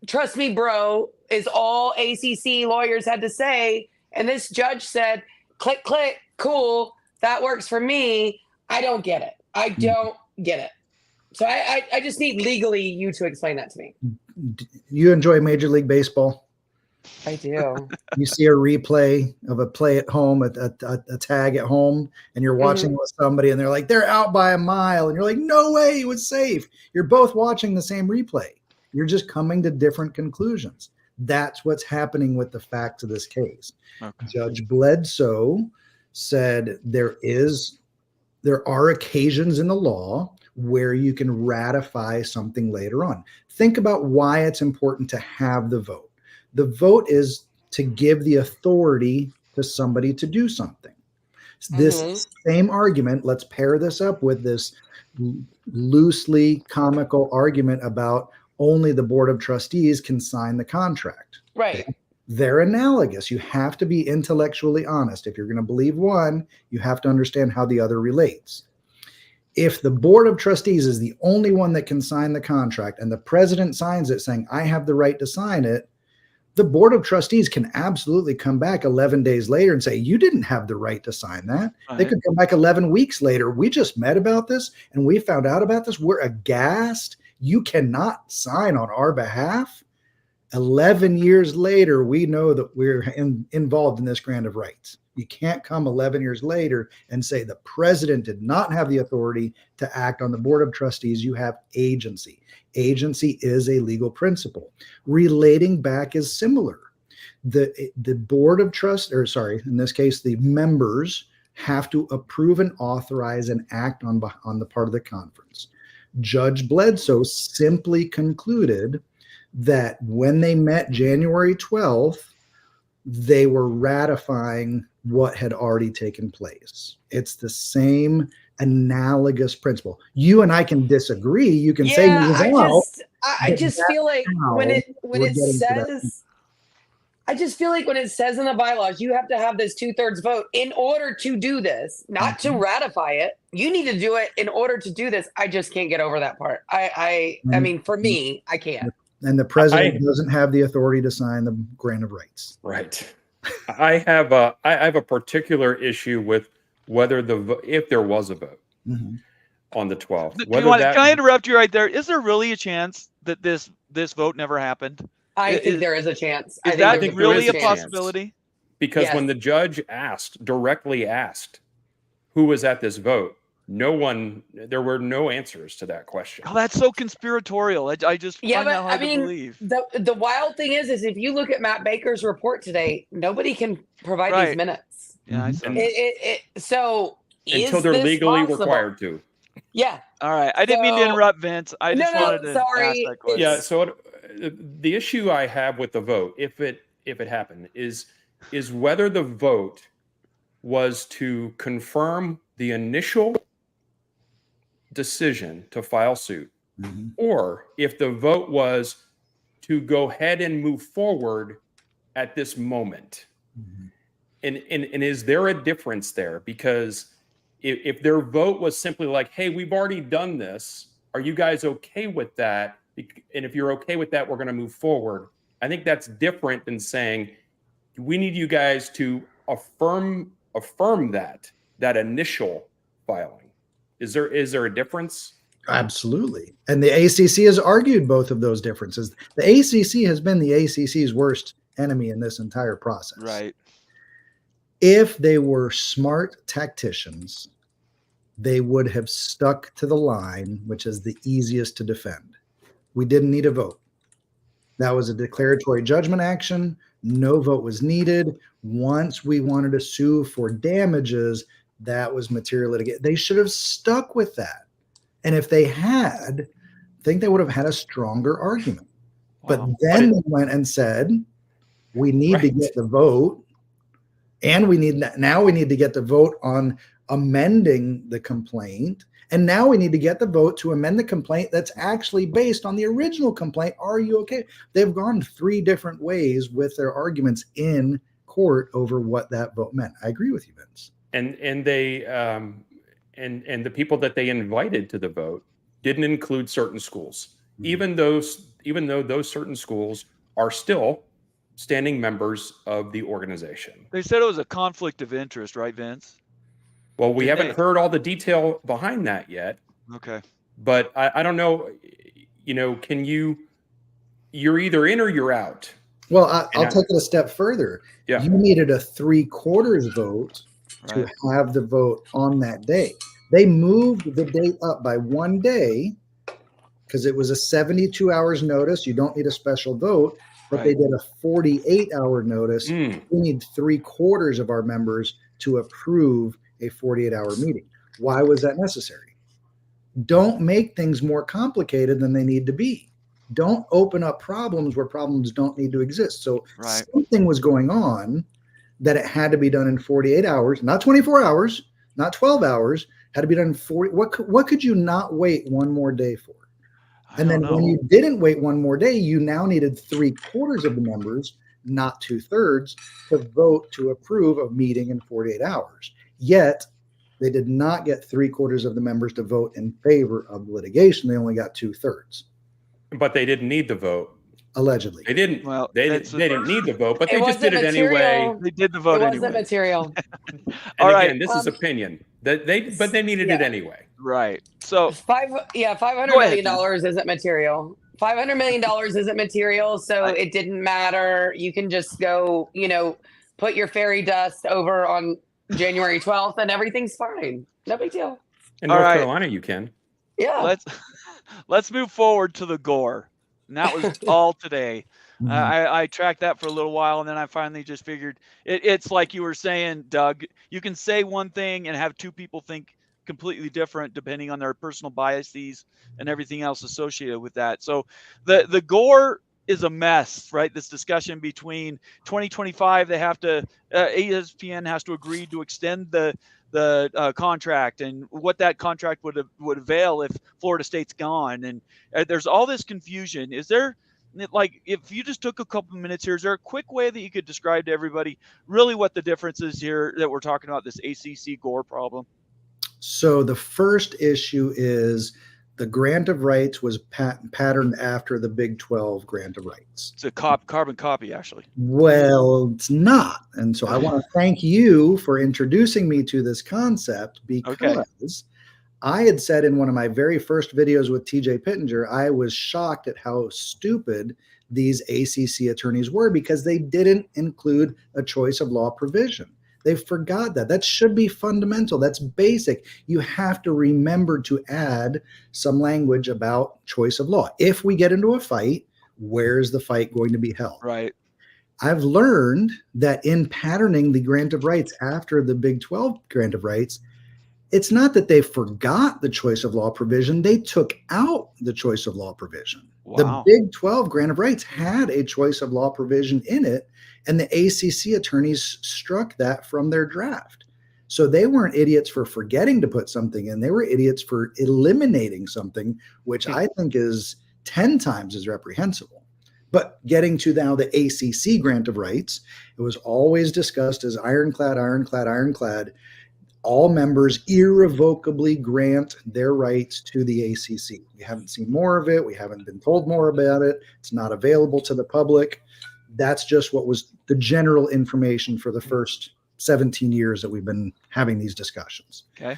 trust me, bro, is all ACC lawyers had to say. And this judge said, click, click, cool. That works for me. I don't get it. I don't get it. So I just need legally you to explain that to me. You enjoy Major League Baseball? I do. You see a replay of a play at home, a tag at home, and you're watching with somebody and they're like, they're out by a mile. And you're like, no way, it was safe. You're both watching the same replay. You're just coming to different conclusions. That's what's happening with the facts of this case. Okay. Judge Bledsoe said there are occasions in the law where you can ratify something later on. Think about why it's important to have the vote. The vote is to give the authority to somebody to do something. This same argument, let's pair this up with this loosely comical argument about only the Board of Trustees can sign the contract. Right. Okay? They're analogous. You have to be intellectually honest. If you're going to believe one, you have to understand how the other relates. If the Board of Trustees is the only one that can sign the contract and the president signs it saying, I have the right to sign it, the Board of Trustees can absolutely come back 11 days later and say, you didn't have the right to sign that. Right. They could come back 11 weeks later. We just met about this and we found out about this. We're aghast. You cannot sign on our behalf. 11 years later, we know that we're involved in this grant of rights. You can't come 11 years later and say the president did not have the authority to act on the Board of Trustees. You have agency. Agency is a legal principle. Relating back is similar. The Board of in this case, the members have to approve and authorize and act on the part of the conference. Judge Bledsoe simply concluded that when they met January 12th, they were ratifying what had already taken place. It's the same analogous principle. You and I can disagree. You can say, I just feel like when it says, I just feel like when it says in the bylaws, you have to have this 2/3 vote in order to do this, not to ratify it. You need to do it in order to do this. I just can't get over that part. I mean, for me, I can't. And the president doesn't have the authority to sign the grant of rights. Right. I have a particular issue with whether if there was a vote on the 12th. Can I interrupt you right there? Is there really a chance that this vote never happened? I think there is a chance. Is that really a possibility? Because when the judge directly asked who was at this vote, there were no answers to that question. Oh, that's so conspiratorial. I just find that hard to believe. The wild thing is if you look at Matt Baker's report today, nobody can provide these minutes. Yeah, I saw so until they're legally required to. Yeah. All right. I didn't mean to interrupt, Vince. I just wanted to ask that question. Yeah. So the issue I have with the vote, if it happened, is whether the vote was to confirm the initial decision to file suit, or if the vote was to go ahead and move forward at this moment. And is there a difference there? Because if their vote was simply like, hey, we've already done this, are you guys okay with that? And if you're okay with that, we're going to move forward. I think that's different than saying, we need you guys to affirm that initial filing. Is there a difference? Absolutely. And the ACC has argued both of those differences. The ACC has been the ACC's worst enemy in this entire process. Right. If they were smart tacticians, they would have stuck to the line, which is the easiest to defend. We didn't need a vote. That was a declaratory judgment action. No vote was needed. Once we wanted to sue for damages, that was material litigation. They should have stuck with that. And if they had, I think they would have had a stronger argument. Wow. But then they went and said, we need to get the vote. And we need to get the vote on amending the complaint. And now we need to get the vote to amend the complaint that's actually based on the original complaint. Are you okay? They've gone 3 different ways with their arguments in court over what that vote meant. I agree with you, Vince. And they and the people that they invited to the vote didn't include certain schools, even though those certain schools are still standing members of the organization. They said it was a conflict of interest, right, Vince? Well, we haven't heard all the detail behind that yet. Okay. But I don't know, you're either in or you're out. Well, I'll take it a step further. Yeah. You needed a 3/4 vote to have the vote on that day. They moved the date up by 1 day because it was a 72 hours notice. You don't need a special vote, but they did a 48-hour notice. We need 3/4 of our members to approve a 48-hour meeting. Why was that necessary? Don't make things more complicated than they need to be. Don't open up problems where problems don't need to exist. So something was going on that it had to be done in 48 hours, not 24 hours, not 12 hours, had to be done in 40. What could you not wait 1 more day for? And then when you didn't wait 1 more day, you now needed 3/4 of the members, not 2/3, to vote to approve a meeting in 48 hours. Yet they did not get 3/4 of the members to vote in favor of litigation. They only got 2/3. But they didn't need the vote. Allegedly. They didn't. Well, they didn't need the vote, but they just did it anyway. They did the vote anyway. It wasn't material. All right. Again, this is opinion. But they needed it anyway. Right. So $500 million isn't material. $500 million isn't material, so it didn't matter. You can just go, put your fairy dust over on January 12th and everything's fine. No big deal. In North Carolina, you can. Yeah. Let's move forward to the gore. And that was all today. I tracked that for a little while, and then I finally just figured it's like you were saying, Doug. You can say one thing and have 2 people think completely different depending on their personal biases and everything else associated with that. So the gore is a mess, right? This discussion between 2025, they have to ESPN has to agree to extend the contract and what that contract would avail if Florida State's gone, and there's all this confusion. Is there, like, if you just took a couple of minutes here, is there a quick way that you could describe to everybody really what the difference is here that we're talking about, this ACC gore problem? So the first issue is The grant of rights was patterned after the Big 12 grant of rights. It's a carbon copy, actually. Well, it's not. And so I want to thank you for introducing me to this concept, because I had said in one of my very first videos with TJ Pittenger, I was shocked at how stupid these ACC attorneys were, because they didn't include a choice of law provision. They forgot that. That should be fundamental. That's basic. You have to remember to add some language about choice of law. If we get into a fight, where's the fight going to be held? Right. I've learned that in patterning the grant of rights after the Big 12 grant of rights, it's not that they forgot the choice of law provision. They took out the choice of law provision. Wow. The Big 12 grant of rights had a choice of law provision in it, and the ACC attorneys struck that from their draft. So they weren't idiots for forgetting to put something in. They were idiots for eliminating something, which I think is 10 times as reprehensible. But getting to now the ACC grant of rights, it was always discussed as ironclad, ironclad, ironclad. All members irrevocably grant their rights to the ACC. We haven't seen more of it. We haven't been told more about it. It's not available to the public. That's just what was the general information for the first 17 years that we've been having these discussions. Okay.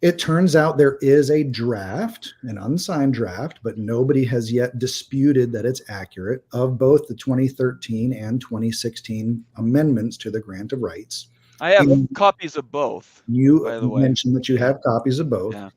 It turns out there is a draft, an unsigned draft, but nobody has yet disputed that it's accurate, of both the 2013 and 2016 amendments to the grant of rights. I have copies of both. You by the way. mentioned that you have copies of both. Yeah.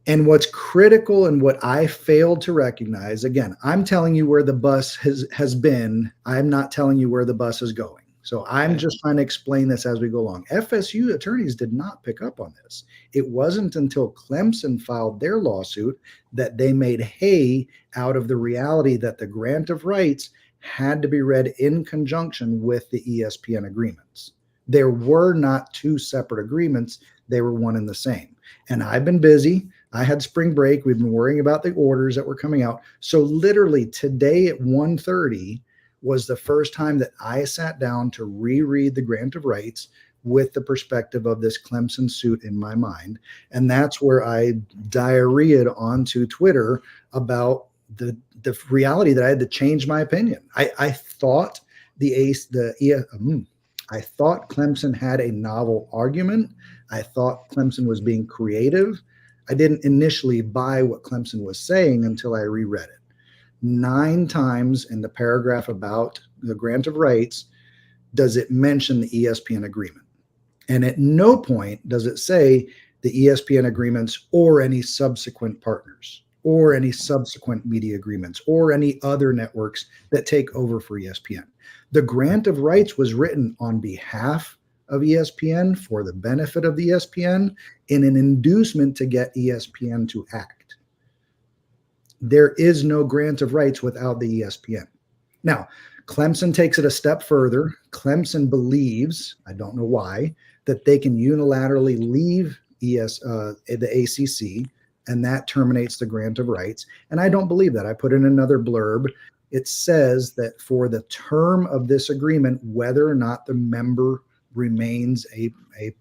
And what's critical and what I failed to recognize, again, I'm telling you where the bus has been. I'm not telling you where the bus is going. So I'm just trying to explain this as we go along. FSU attorneys did not pick up on this. It wasn't until Clemson filed their lawsuit that they made hay out of the reality that the grant of rights had to be read in conjunction with the ESPN agreements. There were not two separate agreements. They were one and the same. And I've been busy. I had spring break. We've been worrying about the orders that were coming out. So literally today at 1:30 was the first time that I sat down to reread the grant of rights with the perspective of this Clemson suit in my mind. And that's where I diarrheaed onto Twitter about the reality that I had to change my opinion. I thought I thought Clemson had a novel argument. I thought Clemson was being creative. I didn't initially buy what Clemson was saying until I reread it. 9 times in the paragraph about the grant of rights does it mention the ESPN agreement. And at no point does it say the ESPN agreements or any subsequent partners or any subsequent media agreements or any other networks that take over for ESPN. The grant of rights was written on behalf of ESPN for the benefit of the ESPN in an inducement to get ESPN to act. There is no grant of rights without the ESPN. Now, Clemson takes it a step further. Clemson believes, I don't know why, that they can unilaterally leave the ACC, and that terminates the grant of rights. And I don't believe that. I put in another blurb. It says that for the term of this agreement, whether or not the member remains a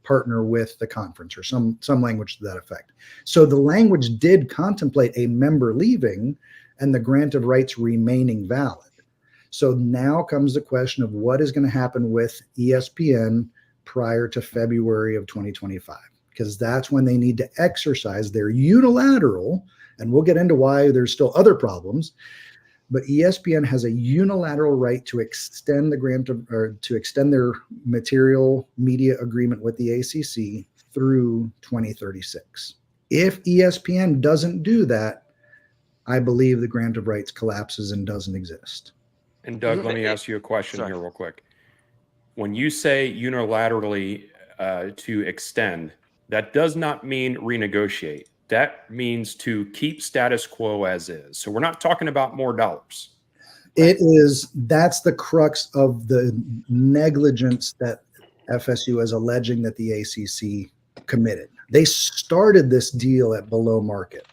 partner with the conference, or some language to that effect. So the language did contemplate a member leaving and the grant of rights remaining valid. So now comes the question of what is going to happen with ESPN prior to February of 2025, because that's when they need to exercise their unilateral, and we'll get into why there's still other problems, but ESPN has a unilateral right to extend the grant of, or to extend their material media agreement with the ACC through 2036. If ESPN doesn't do that, I believe the grant of rights collapses and doesn't exist. And Doug, let me ask you a question here real quick. When you say unilaterally to extend, that does not mean renegotiate. That means to keep status quo as is. So we're not talking about more dollars. It is, that's the crux of the negligence that FSU is alleging that the ACC committed. They started this deal at below market.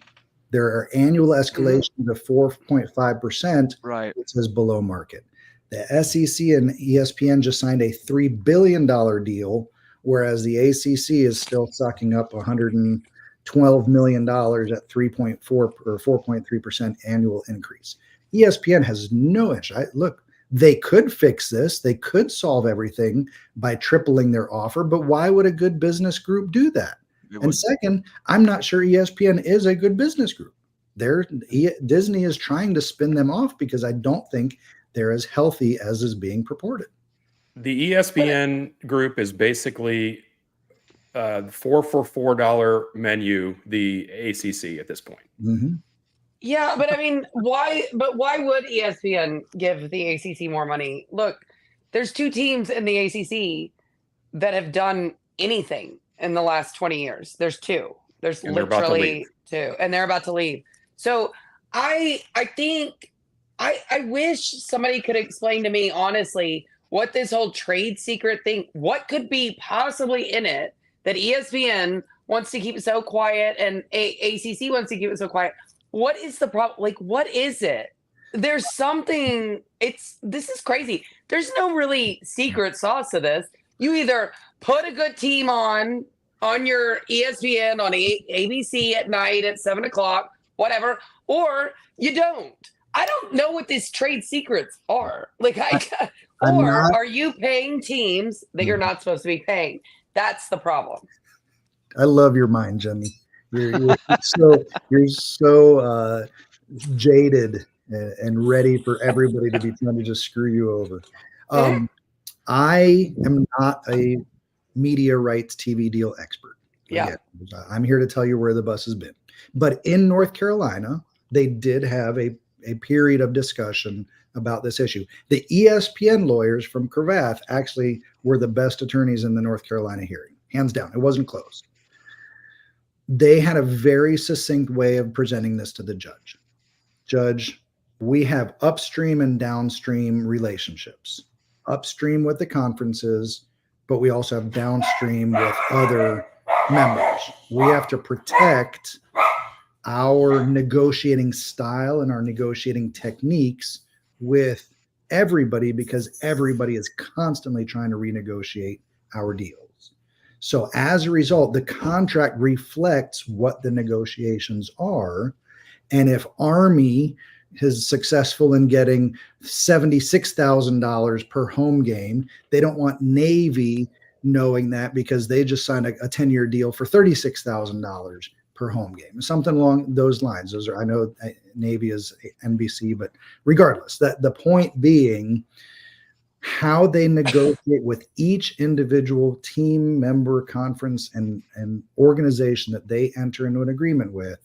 There are annual escalations of 4.5%. Right. It says below market. The SEC and ESPN just signed a $3 billion deal, whereas the ACC is still sucking up $120 $12 million at 3.4 or 4.3% annual increase. ESPN has no interest. Look, they could fix this. They could solve everything by tripling their offer, but why would a good business group do that? And second, I'm not sure ESPN is a good business group. Disney is trying to spin them off because I don't think they're as healthy as is being purported. The ESPN group is basically $4 for $4 menu, the ACC at this point. Mm-hmm. Yeah, but I mean, why would ESPN give the ACC more money? Look, there's 2 teams in the ACC that have done anything in the last 20 years. There's 2. There's literally 2, and they're about to leave. So I think I wish somebody could explain to me honestly what this whole trade secret thing, what could be possibly in it that ESPN wants to keep so quiet and ACC wants to keep it so quiet. What is the problem? Like, what is it? There's something. This is crazy. There's no really secret sauce to this. You either put a good team on your ESPN on ABC at night at 7:00, whatever, or you don't. I don't know what these trade secrets are. Like, are you paying teams that you're not supposed to be paying? That's the problem. I love your mind, Jenny. You're so jaded and ready for everybody to be trying to just screw you over. I am not a media rights TV deal expert. Yeah. I'm here to tell you where the bus has been. But in North Carolina, they did have a period of discussion about this issue. The ESPN lawyers from Cravath actually were the best attorneys in the North Carolina hearing, hands down. It wasn't close. They had a very succinct way of presenting this to the judge. Judge, we have upstream and downstream relationships. Upstream with the conferences, but we also have downstream with other members. We have to protect our negotiating style and our negotiating techniques with everybody because everybody is constantly trying to renegotiate our deals. So as a result, the contract reflects what the negotiations are. And if Army is successful in getting $76,000 per home game, they don't want Navy knowing that because they just signed a 10-year deal for $36,000 per home game, something along those lines. I know Navy is NBC, but regardless, the point being how they negotiate with each individual team member, conference, and organization that they enter into an agreement with,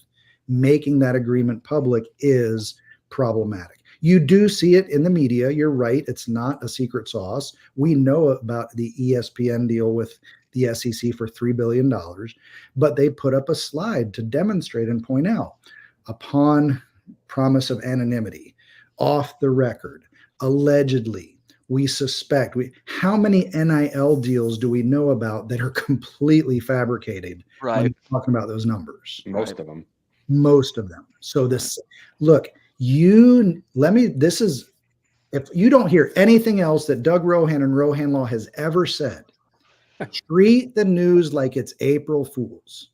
making that agreement public is problematic. You do see it in the media. You're right. It's not a secret sauce. We know about the ESPN deal with the SEC for $3 billion, but they put up a slide to demonstrate and point out, upon promise of anonymity, off the record, allegedly, we suspect, how many NIL deals do we know about that are completely fabricated? Right. When we're talking about those numbers. Most of them. So this, look, if you don't hear anything else that Doug Rohan and Rohan Law has ever said, treat the news like it's April Fool's.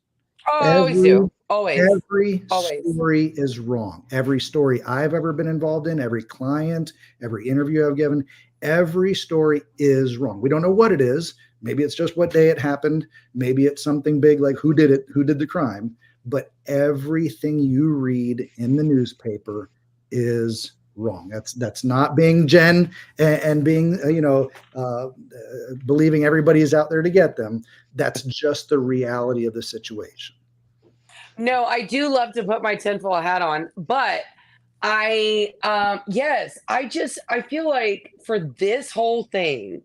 Always do. Every story is wrong. Every story I've ever been involved in, every client, every interview I've given, every story is wrong. We don't know what it is. Maybe it's just what day it happened. Maybe it's something big like who did it, who did the crime. But everything you read in the newspaper is wrong. That's not being Jen and being, believing everybody is out there to get them. That's just the reality of the situation. No, I do love to put my tinfoil hat on, but I feel like for this whole thing,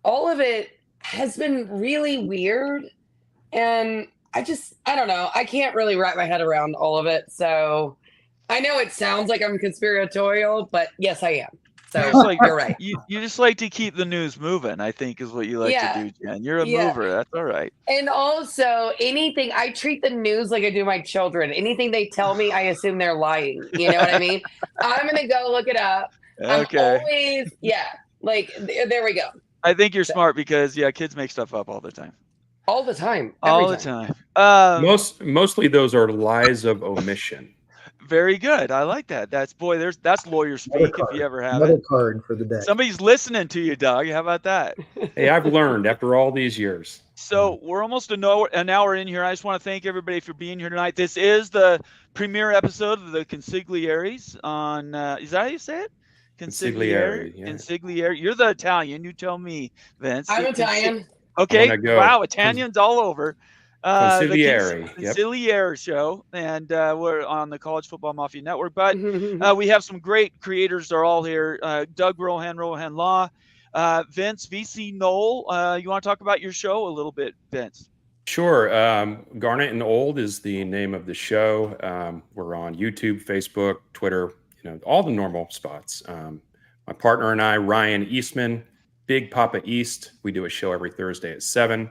all of it has been really weird. And I don't know. I can't really wrap my head around all of it. So I know it sounds like I'm conspiratorial, but yes, I am. So you're right. You just like to keep the news moving, I think is what you like to do, Jen. You're a mover. That's all right. And also I treat the news like I do my children. Anything they tell me, I assume they're lying. You know what I mean? I'm going to go look it up. Okay. There we go. I think you're smart because, kids make stuff up all the time. All the time. All the time. Mostly those are lies of omission. Very good. I like that. That's lawyer speak if you ever have Another it. card for the day. Somebody's listening to you, Doug. How about that? Hey, I've learned after all these years. So we're almost an hour in here. I just want to thank everybody for being here tonight. This is the premiere episode of the Consiglieres on, is that how you say it? Consigliere. Yeah. Consigliere. You're the Italian. You tell me, Vince. I'm Italian. Okay. Wow. Italians all over. Consigliere. The Consigliere show, and we're on the College Football Mafia Network. But we have some great creators. They're all here. Doug Rohan, Rohan Law, Vince, VCNole. You want to talk about your show a little bit, Vince? Sure. Garnet and Old is the name of the show. We're on YouTube, Facebook, Twitter, all the normal spots. My partner and I, Ryan Eastman, Big Papa East. We do a show every Thursday at 7.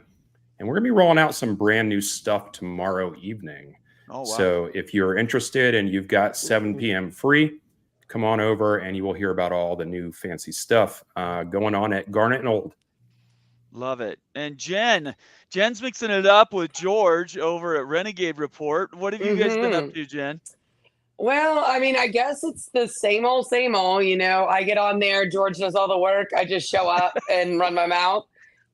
And we're going to be rolling out some brand new stuff tomorrow evening. Oh, wow. So if you're interested and you've got 7 p.m. free, come on over and you will hear about all the new fancy stuff going on at Garnet and Old. Love it. And Jen's mixing it up with George over at Renegade Report. What have you guys been up to, Jen? Well, I mean, I guess it's the same old, I get on there. George does all the work. I just show up and run my mouth.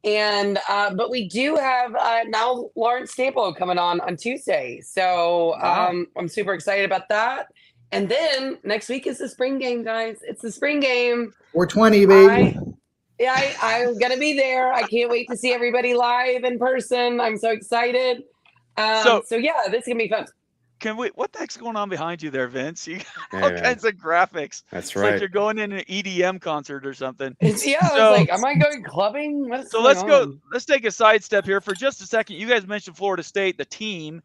And but we do have now Lawrence Stampo coming on Tuesday. So I'm super excited about that. And then next week is the spring game, guys. It's the spring game. 420, baby. I'm going to be there. I can't wait to see everybody live in person. I'm so excited. So yeah, this is going to be fun. What the heck's going on behind you there, Vince? You got all kinds of graphics. That's it's right. Like you're going in an EDM concert or something. I was like, am I going clubbing? Let's take a sidestep here for just a second. You guys mentioned Florida State, the team.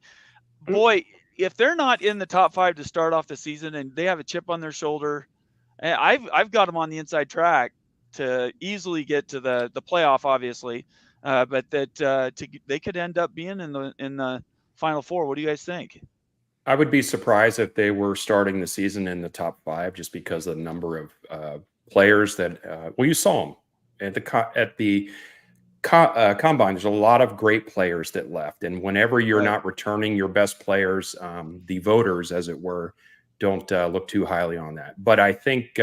Boy, if they're not in the top 5 to start off the season and they have a chip on their shoulder, I've got them on the inside track to easily get to the playoff, obviously, but that they could end up being in the Final Four. What do you guys think? I would be surprised if they were starting the season in the top 5 just because of the number of players that you saw them at the combine. There's a lot of great players that left, and whenever you're not returning your best players, the voters, as it were, don't look too highly on that. But I think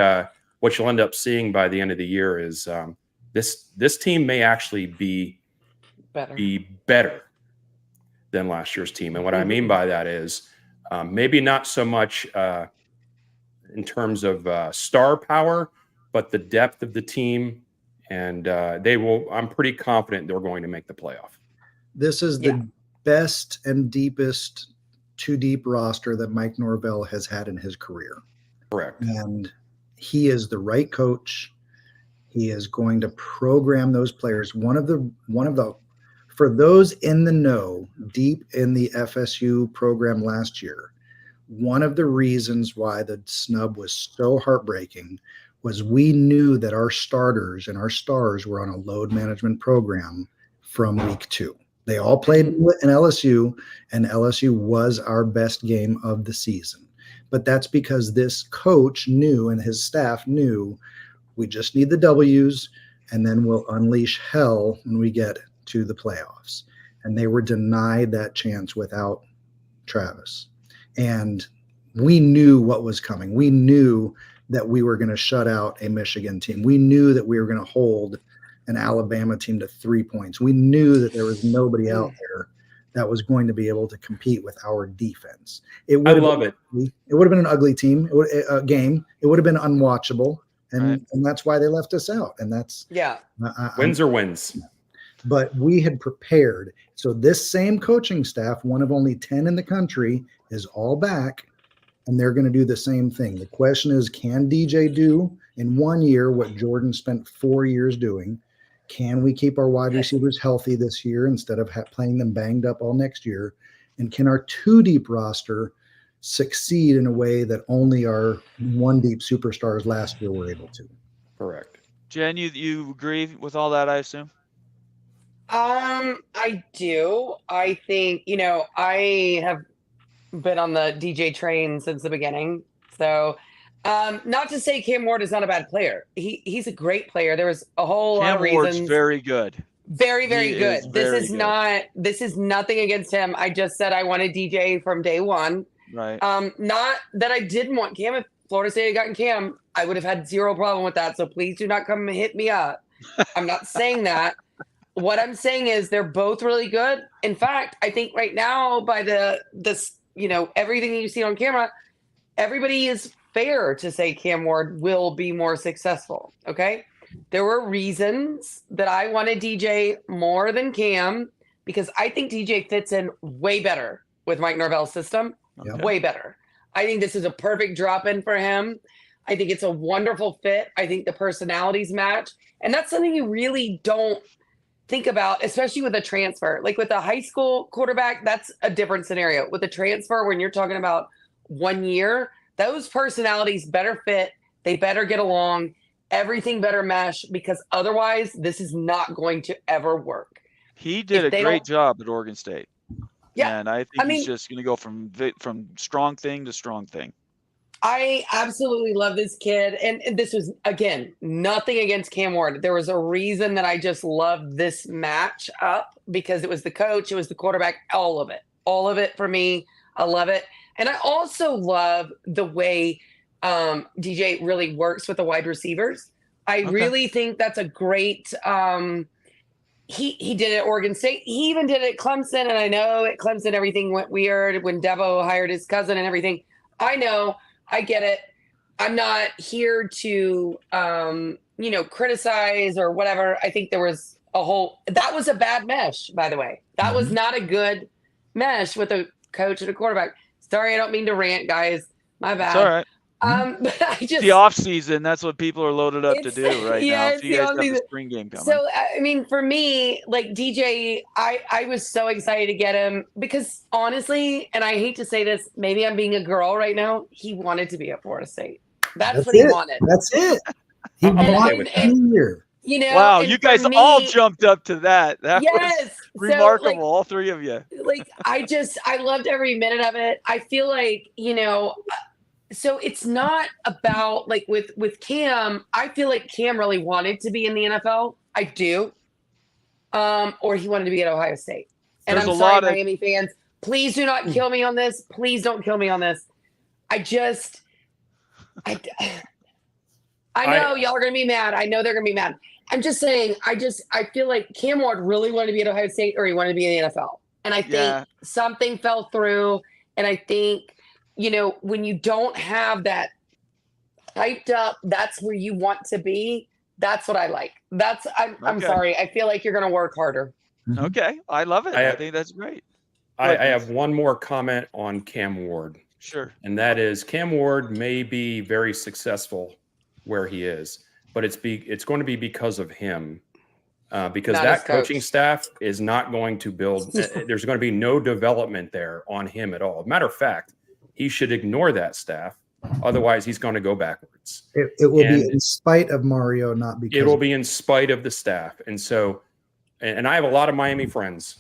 what you'll end up seeing by the end of the year is this team may actually be better than last year's team. And what I mean by that is maybe not so much in terms of star power, but the depth of the team. And I'm pretty confident they're going to make the playoff. This is the best and deepest 2-deep roster that Mike Norvell has had in his career. Correct. And he is the right coach. He is going to program those players. For those in the know, deep in the FSU program last year, one of the reasons why the snub was so heartbreaking was we knew that our starters and our stars were on a load management program from week 2. They all played in LSU, and LSU was our best game of the season. But that's because this coach knew and his staff knew we just need the W's, and then we'll unleash hell when we get to the playoffs. And they were denied that chance without Travis. And we knew what was coming. We knew that we were going to shut out a Michigan team. We knew that we were going to hold an Alabama team to 3 points. We knew that there was nobody out there that was going to be able to compete with our defense. I love it. It would have been an ugly game. It would have been unwatchable. And that's why they left us out. And that's wins or wins. But we had prepared. So this same coaching staff, one of only 10 in the country, is all back, and they're going to do the same thing. The question is, can DJ do in 1 year what Jordan spent 4 years doing? Can we keep our wide receivers healthy this year instead of playing them banged up all next year? And can our 2-deep roster succeed in a way that only our 1-deep superstars last year were able to? Correct. Jen, you agree with all that, I assume? I do. I think, I have been on the DJ train since the beginning. So, not to say Cam Ward is not a bad player. He's a great player. There was a whole lot of reasons. Cam Ward's very good. Very, very good. This is good. not, this is nothing against him. I just said I wanted DJ from day one. Right. Not that I didn't want Cam. If Florida State had gotten Cam, I would have had zero problem with that. So please do not come and hit me up. I'm not saying that. What I'm saying is they're both really good. In fact, I think right now by this, everything you see on camera, everybody is fair to say Cam Ward will be more successful. Okay. There were reasons that I wanted DJ more than Cam because I think DJ fits in way better with Mike Norvell's system. Okay. Way better. I think this is a perfect drop-in for him. I think it's a wonderful fit. I think the personalities match. And that's something you really don't think about, especially with a transfer. Like with a high school quarterback, that's a different scenario. With a transfer, when you're talking about 1 year, those personalities better fit. They better get along. Everything better mesh, because otherwise this is not going to ever work. He did a great job at Oregon State. Yeah. And I think he's just going to go from strong thing to strong thing. I absolutely love this kid. And this was, again, nothing against Cam Ward. There was a reason that I just loved this match up because it was the coach, it was the quarterback, all of it. All of it for me. I love it. And I also love the way DJ really works with the wide receivers. I really think that's a great he did it at Oregon State. He even did it at Clemson. And I know at Clemson everything went weird when Devo hired his cousin and everything. I know, I get it. I'm not here to criticize or whatever. I think there was that was a bad mesh, by the way. That was not a good mesh with a coach and a quarterback. Sorry, I don't mean to rant, guys. My bad. It's all right. But I just the off season, that's what people are loaded up to do right now. It's So you guys have the spring game coming. So I mean, for me, like DJ, I was so excited to get him because honestly, and I hate to say this, maybe I'm being a girl right now. He wanted to be at Florida State. That's what he wanted. That's it. He wanted here. Wow, you guys all jumped up to that. That was remarkable, all three of you. Like, I loved every minute of it. I feel like, so it's not about like with Cam, I feel like Cam really wanted to be in the NFL. I do. Or he wanted to be at Ohio State. And I'm sorry, Miami fans, please do not kill me on this. Please don't kill me on this. I know y'all are going to be mad. I know they're going to be mad. I'm just saying, I feel like Cam Ward really wanted to be at Ohio State or he wanted to be in the NFL. And I think something fell through. And I think, when you don't have that hyped up, that's where you want to be. That's what I like. I'm sorry. I feel like you're going to work harder. Okay. I love it. I think that's great. I have one more comment on Cam Ward. Sure. And that is Cam Ward may be very successful where he is, but it's going to be because of him. Because that coaching staff is not going to build. There's going to be no development there on him at all. Matter of fact, he should ignore that staff. Otherwise, he's going to go backwards. It will be in spite of Mario, not because. It will be in spite of the staff. And so, and I have a lot of Miami friends,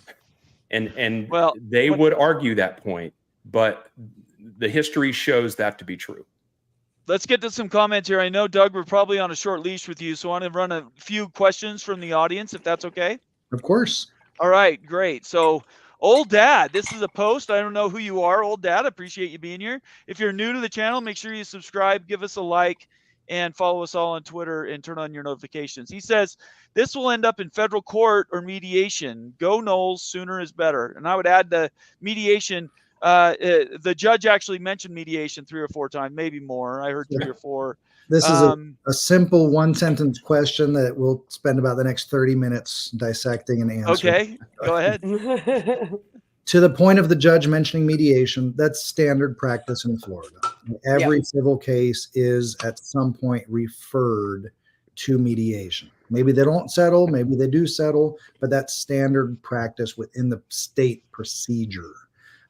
and they would argue that point, but the history shows that to be true. Let's get to some comments here. I know, Doug, we're probably on a short leash with you, so I want to run a few questions from the audience, if that's okay. Of course. All right, great. So, Old Dad, this is a post. I don't know who you are, Old Dad. Appreciate you being here. If you're new to the channel, make sure you subscribe, give us a like, and follow us all on Twitter and turn on your notifications. He says, this will end up in federal court or mediation. Go Noles, sooner is better. And I would add the mediation. The judge actually mentioned mediation 3 or 4 times, maybe more. I heard 3 or 4. This is a simple one-sentence question that we'll spend about the next 30 minutes dissecting and answering. Okay, go ahead. To the point of the judge mentioning mediation, that's standard practice in Florida. Every civil case is at some point referred to mediation. Maybe they don't settle, maybe they do settle, but that's standard practice within the state procedure.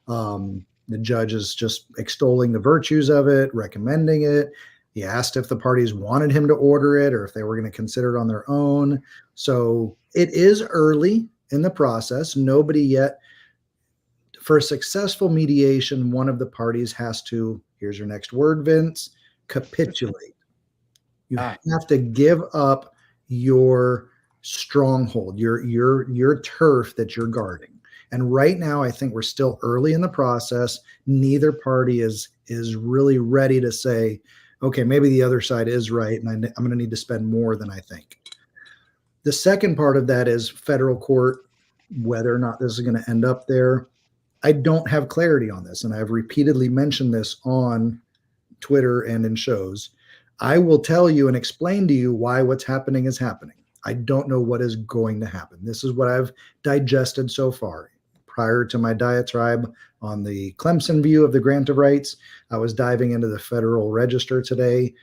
The judge is just extolling the virtues of it, recommending it. He asked if the parties wanted him to order it or if they were going to consider it on their own. So it is early in the process. Nobody yet. For a successful mediation, one of the parties has to, here's your next word, Vince, capitulate. You have to give up your stronghold, your turf that you're guarding. And right now, I think we're still early in the process. Neither party is really ready to say, okay, maybe the other side is right, and I'm going to need to spend more than I think. The second part of that is federal court, whether or not this is going to end up there. I don't have clarity on this, and I've repeatedly mentioned this on Twitter and in shows. I will tell you and explain to you why what's happening is happening. I don't know what is going to happen. This is what I've digested so far. Prior to my diatribe on the Clemson view of the grant of rights, I was diving into the Federal Register today.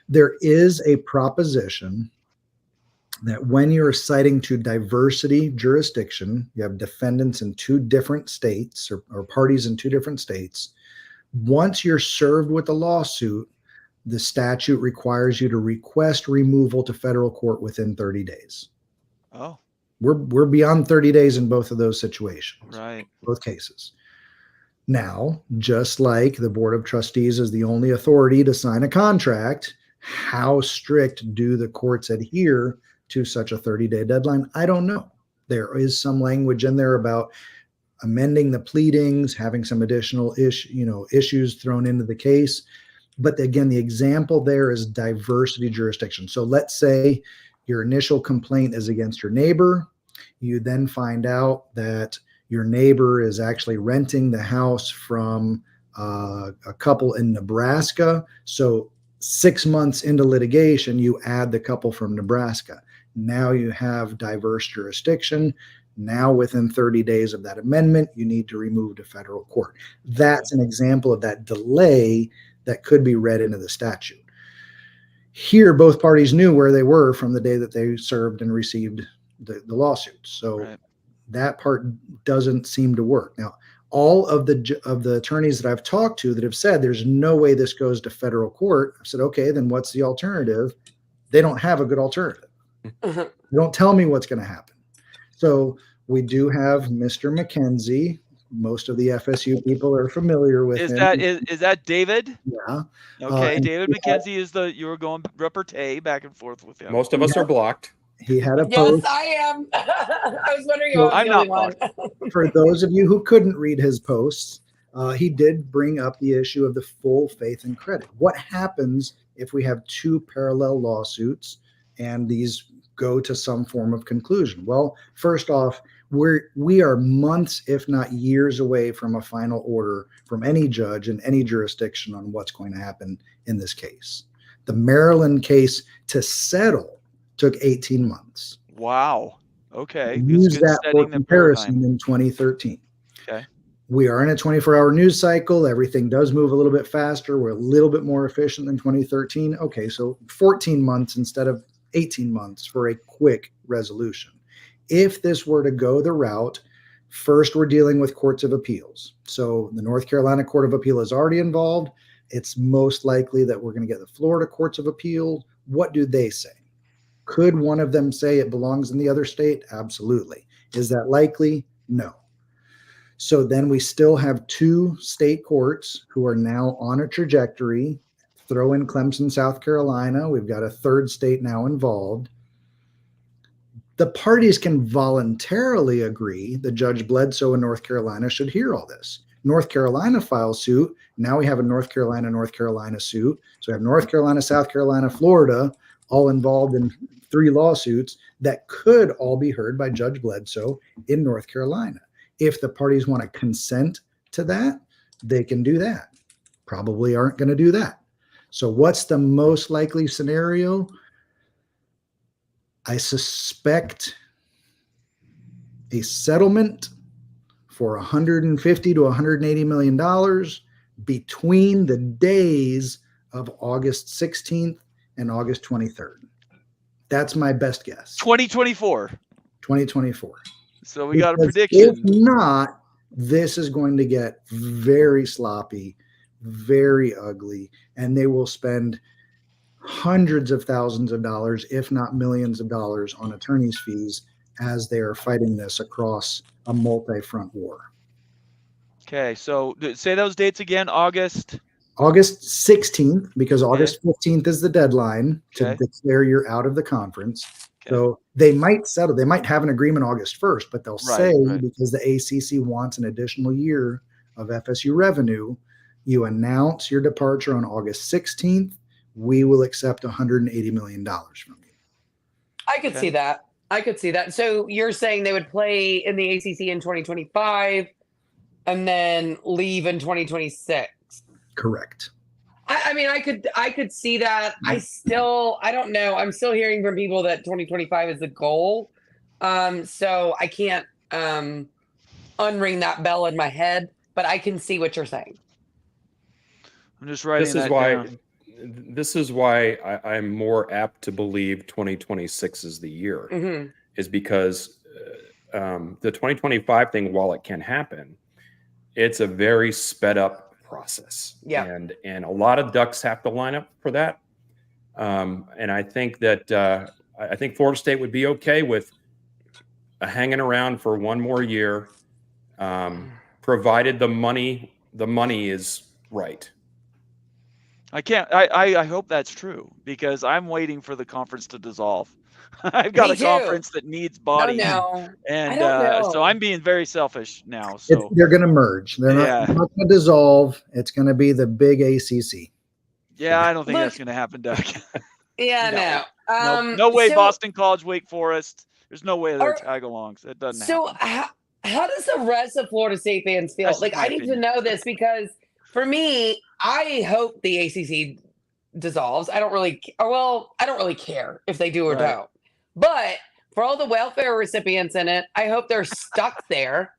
There is a proposition that when you're citing to diversity jurisdiction, you have defendants in two different states or parties in two different states. Once you're served with a lawsuit, the statute requires you to request removal to federal court within 30 days. Oh. We're beyond 30 days in both of those situations. Right. Both cases. Now, just like the Board of Trustees is the only authority to sign a contract, how strict do the courts adhere to such a 30-day deadline? I don't know. There is some language in there about amending the pleadings, having some additional issues thrown into the case. But again, the example there is diversity jurisdiction. So let's say your initial complaint is against your neighbor. You then find out that your neighbor is actually renting the house from a couple in Nebraska. So 6 months into litigation, you add the couple from Nebraska. Now you have diverse jurisdiction. Now within 30 days of that amendment, you need to remove to federal court. That's an example of that delay that could be read into the statute. Here, both parties knew where they were from the day that they served and received the lawsuit. So that part doesn't seem to work. Now, all of the attorneys that I've talked to that have said there's no way this goes to federal court, I've said, okay, then what's the alternative? They don't have a good alternative. They don't tell me what's going to happen. So we do have Mr. McKenzie. Most of the FSU people are familiar with him. Is that David? Yeah. Okay, David McKenzie is you were going repartee back and forth with him. Most of us are blocked. He had a post. Yes, I am. I was wondering if I was I'm the not only one. For those of you who couldn't read his posts, he did bring up the issue of the full faith and credit. What happens if we have two parallel lawsuits and these go to some form of conclusion? Well, first off, we are months, if not years, away from a final order from any judge in any jurisdiction on what's going to happen in this case. The Maryland case to settle took 18 months. Wow. Okay. Use that for comparison in 2013. Okay. We are in a 24-hour news cycle. Everything does move a little bit faster. We're a little bit more efficient than 2013. Okay, so 14 months instead of 18 months for a quick resolution. If this were to go the route, first we're dealing with courts of appeals. So the North Carolina Court of Appeal is already involved. It's most likely that we're going to get the Florida Courts of Appeal. What do they say? Could one of them say it belongs in the other state? Absolutely. Is that likely? No. So then we still have two state courts who are now on a trajectory. Throw in Clemson, South Carolina. We've got a third state now involved. The parties can voluntarily agree that Judge Bledsoe in North Carolina should hear all this. North Carolina files suit. Now we have a North Carolina suit. So we have North Carolina, South Carolina, Florida, all involved in 3 lawsuits that could all be heard by Judge Bledsoe in North Carolina. If the parties want to consent to that, they can do that. Probably aren't going to do that. So what's the most likely scenario? I suspect a settlement for $150 to $180 million between the days of August 16th and August 23rd. That's my best guess. 2024. 2024. So we got a prediction. If not, this is going to get very sloppy, very ugly, and they will spend hundreds of thousands of dollars, if not millions of dollars, on attorney's fees as they are fighting this across a multi-front war. Okay, so say those dates again. August 16th, because August 15th is the deadline to declare you're out of the conference. So they might settle. They might have an agreement August 1st, but they'll say because the ACC wants an additional year of FSU revenue, you announce your departure on August 16th. We will accept $180 million from you. I could see that. I could see that. So you're saying they would play in the ACC in 2025 and then leave in 2026? Correct. I mean, I could see that. I don't know. I'm still hearing from people that 2025 is the goal. So I can't unring that bell in my head, but I can see what you're saying. I'm just writing that down. This is why I'm more apt to believe 2026 is the year, is because the 2025 thing, while it can happen, it's a very sped up process. Yeah. And a lot of ducks have to line up for that. And I think that I think Florida State would be okay with hanging around for one more year, provided the money is right. I hope that's true, because I'm waiting for the conference to dissolve. I've got a conference that needs bodies. And so I'm being very selfish now. So they're going to merge. They're not going to dissolve. It's going to be the big ACC. Yeah, I don't think that's going to happen, Doug. Yeah, no way. Boston College, Wake Forest. There's no way they're tag-alongs. It doesn't happen. So how does the rest of Florida State fans feel? I need to know this, because for me, I hope the ACC dissolves. I don't really care if they do or don't. But for all the welfare recipients in it, I hope they're stuck there.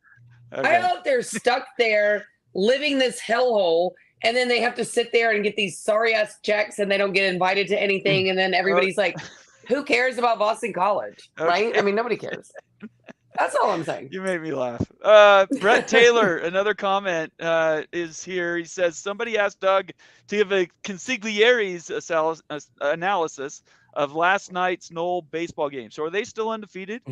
I hope they're stuck there living this hellhole, and then they have to sit there and get these sorry-ass checks, and they don't get invited to anything, and then everybody's like, who cares about Boston College, right? I mean, nobody cares. That's all I'm saying. You made me laugh. Brett Taylor, another comment is here. He says, somebody asked Doug to give a Consigliere's analysis of last night's Knoll baseball game. So are they still undefeated?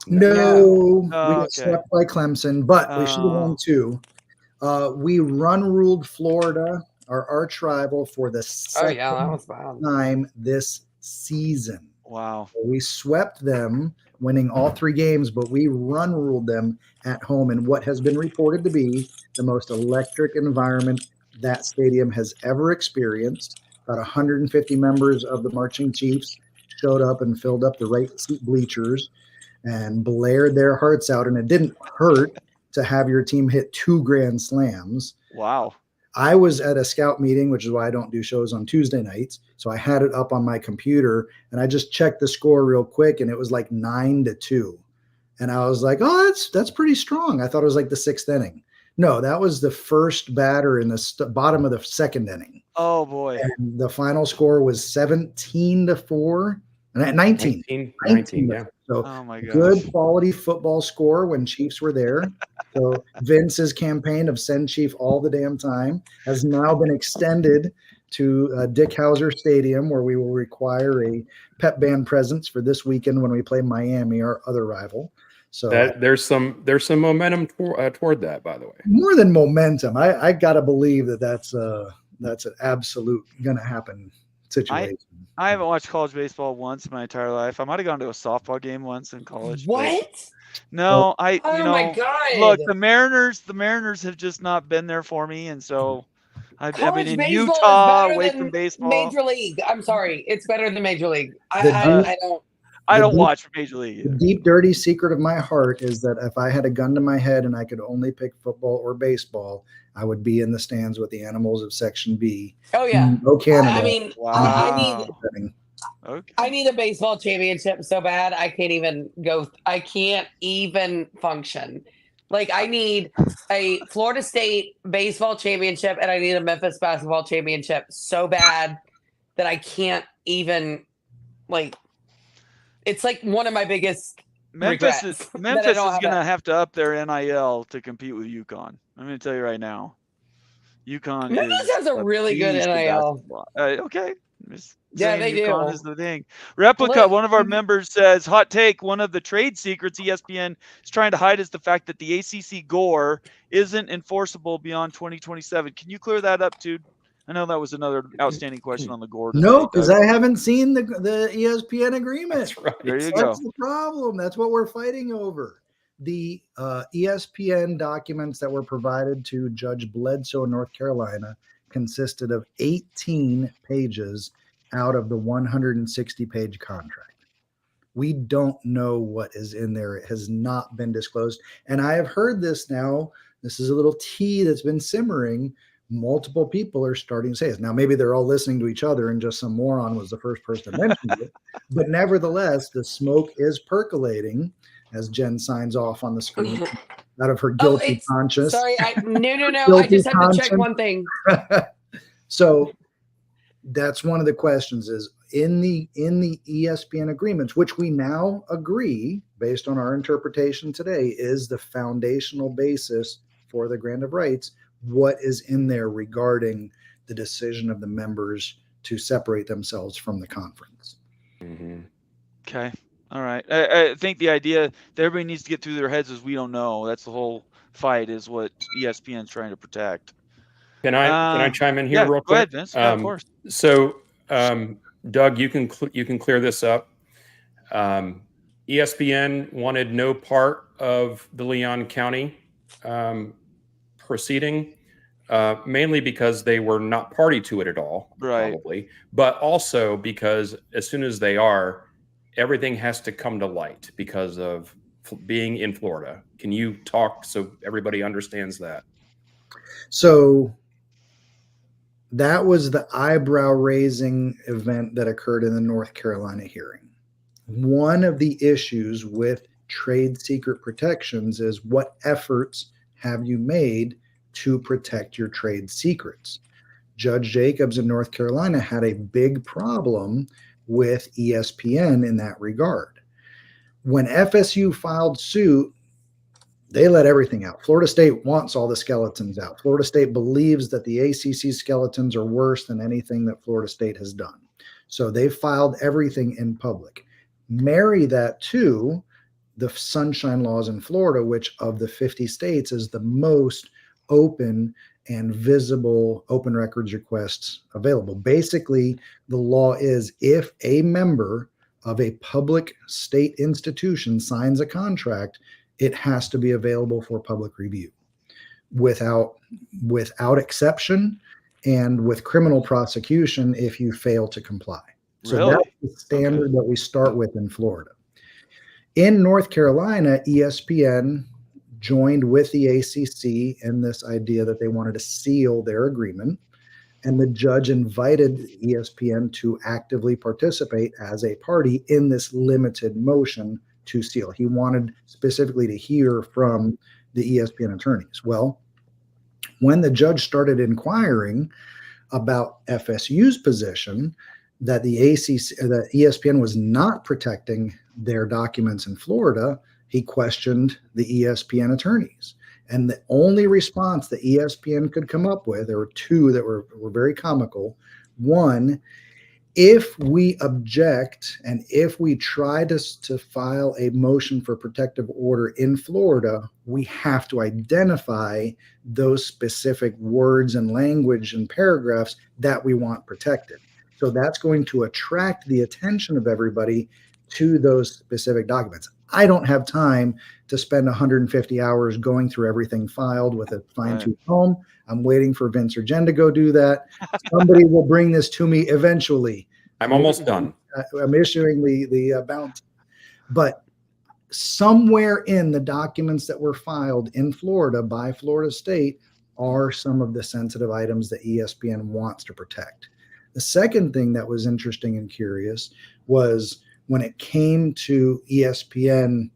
No. We got swept by Clemson, but we should have won two. We ruled Florida, our arch rival, for the second time this season. Wow. So we swept them, winning all three games, but we ruled them at home in what has been reported to be the most electric environment that stadium has ever experienced. About 150 members of the Marching Chiefs showed up and filled up the right seat bleachers and blared their hearts out, and it didn't hurt to have your team hit 2 grand slams. Wow. I was at a scout meeting, which is why I don't do shows on Tuesday nights. So I had it up on my computer, and I just checked the score real quick, and it was like 9-2. And I was like, oh, that's pretty strong. I thought it was like the 6th inning. No, that was the first batter in the bottom of the 2nd inning. Oh, boy. And the final score was 17-4. 19. Yeah. So good quality football score when Chiefs were there. So Vince's campaign of send Chief all the damn time has now been extended to Dick Hauser Stadium, where we will require a pep band presence for this weekend when we play Miami, our other rival. So there's some momentum toward that, by the way. More than momentum, I gotta believe that's an absolute gonna happen situation. I haven't watched college baseball once in my entire life. I might have gone to a softball game once in college. What? No, my God. Look, the Mariners have just not been there for me, and so I've been in Utah away from baseball. Major League. I'm sorry, it's better than Major League. I don't watch Major League. The deep, dirty secret of my heart is that if I had a gun to my head and I could only pick football or baseball, I would be in the stands with the animals of Section B. Oh, yeah. Oh, Canada. I mean, I need a baseball championship so bad. I can't even function. Like, I need a Florida State baseball championship, and I need a Memphis basketball championship so bad that I can't even, like, it's like one of my biggest Memphis is going to have to up their NIL to compete with UConn. I'm going to tell you right now. Memphis has a really good NIL. Okay. Yeah, they UConn do. Is the thing. Replica, one of our members says, hot take, one of the trade secrets ESPN is trying to hide is the fact that the ACC gore isn't enforceable beyond 2027. Can you clear that up, dude? I know that was another outstanding question on the Gordon. No, because I haven't seen the ESPN agreement. That's right. There you That's go. the problem. That's what we're fighting over. The ESPN documents that were provided to Judge Bledsoe in North Carolina consisted of 18 pages out of the 160-page contract. We don't know what is in there. It has not been disclosed. And I have heard this now. This is a little tea that's been simmering. Multiple people are starting to say this. Now, maybe they're all listening to each other and just some moron was the first person to mention it. But nevertheless, the smoke is percolating as Jen signs off on the screen out of her guilty conscience. Sorry, no. I just have to check one thing. So that's one of the questions is in the ESPN agreements, which we now agree based on our interpretation today is the foundational basis for the grant of rights. What is in there regarding the decision of the members to separate themselves from the conference? Mm-hmm. Okay. All right. I think the idea that everybody needs to get through their heads is we don't know. That's the whole fight is what ESPN is trying to protect. Can I chime in here real quick? Go ahead, Vince. Of course. So, Doug, you can clear this up. ESPN wanted no part of the Leon County proceeding, mainly because they were not party to it at all, right? Probably, but also because as soon as they are, everything has to come to light because of being in Florida. Can you talk so everybody understands that? So that was the eyebrow-raising event that occurred in the North Carolina hearing. One of the issues with trade secret protections is what efforts have you made to protect your trade secrets? Judge Jacobs in North Carolina had a big problem with ESPN in that regard. When FSU filed suit, they let everything out. Florida State wants all the skeletons out. Florida State believes that the ACC skeletons are worse than anything that Florida State has done. So they filed everything in public. Marry that to the sunshine laws in Florida, which of the 50 states is the most open and visible open records requests available. Basically, the law is if a member of a public state institution signs a contract, it has to be available for public review without exception and with criminal prosecution if you fail to comply. So Really? That's the standard that we start with in Florida. In North Carolina, ESPN joined with the ACC in this idea that they wanted to seal their agreement. And the judge invited ESPN to actively participate as a party in this limited motion to seal. He wanted specifically to hear from the ESPN attorneys. Well, when the judge started inquiring about FSU's position that the ESPN was not protecting their documents in Florida, he questioned the ESPN attorneys. And the only response that ESPN could come up with, there were two that were very comical. One, if we object and if we try to file a motion for protective order in Florida, we have to identify those specific words and language and paragraphs that we want protected. So that's going to attract the attention of everybody to those specific documents. I don't have time to spend 150 hours going through everything filed with a fine-tooth comb. I'm waiting for Vince or Jen to go do that. Somebody will bring this to me eventually. I'm almost done. I'm issuing the bounty. But somewhere in the documents that were filed in Florida by Florida State are some of the sensitive items that ESPN wants to protect. The second thing that was interesting and curious was when it came to ESPN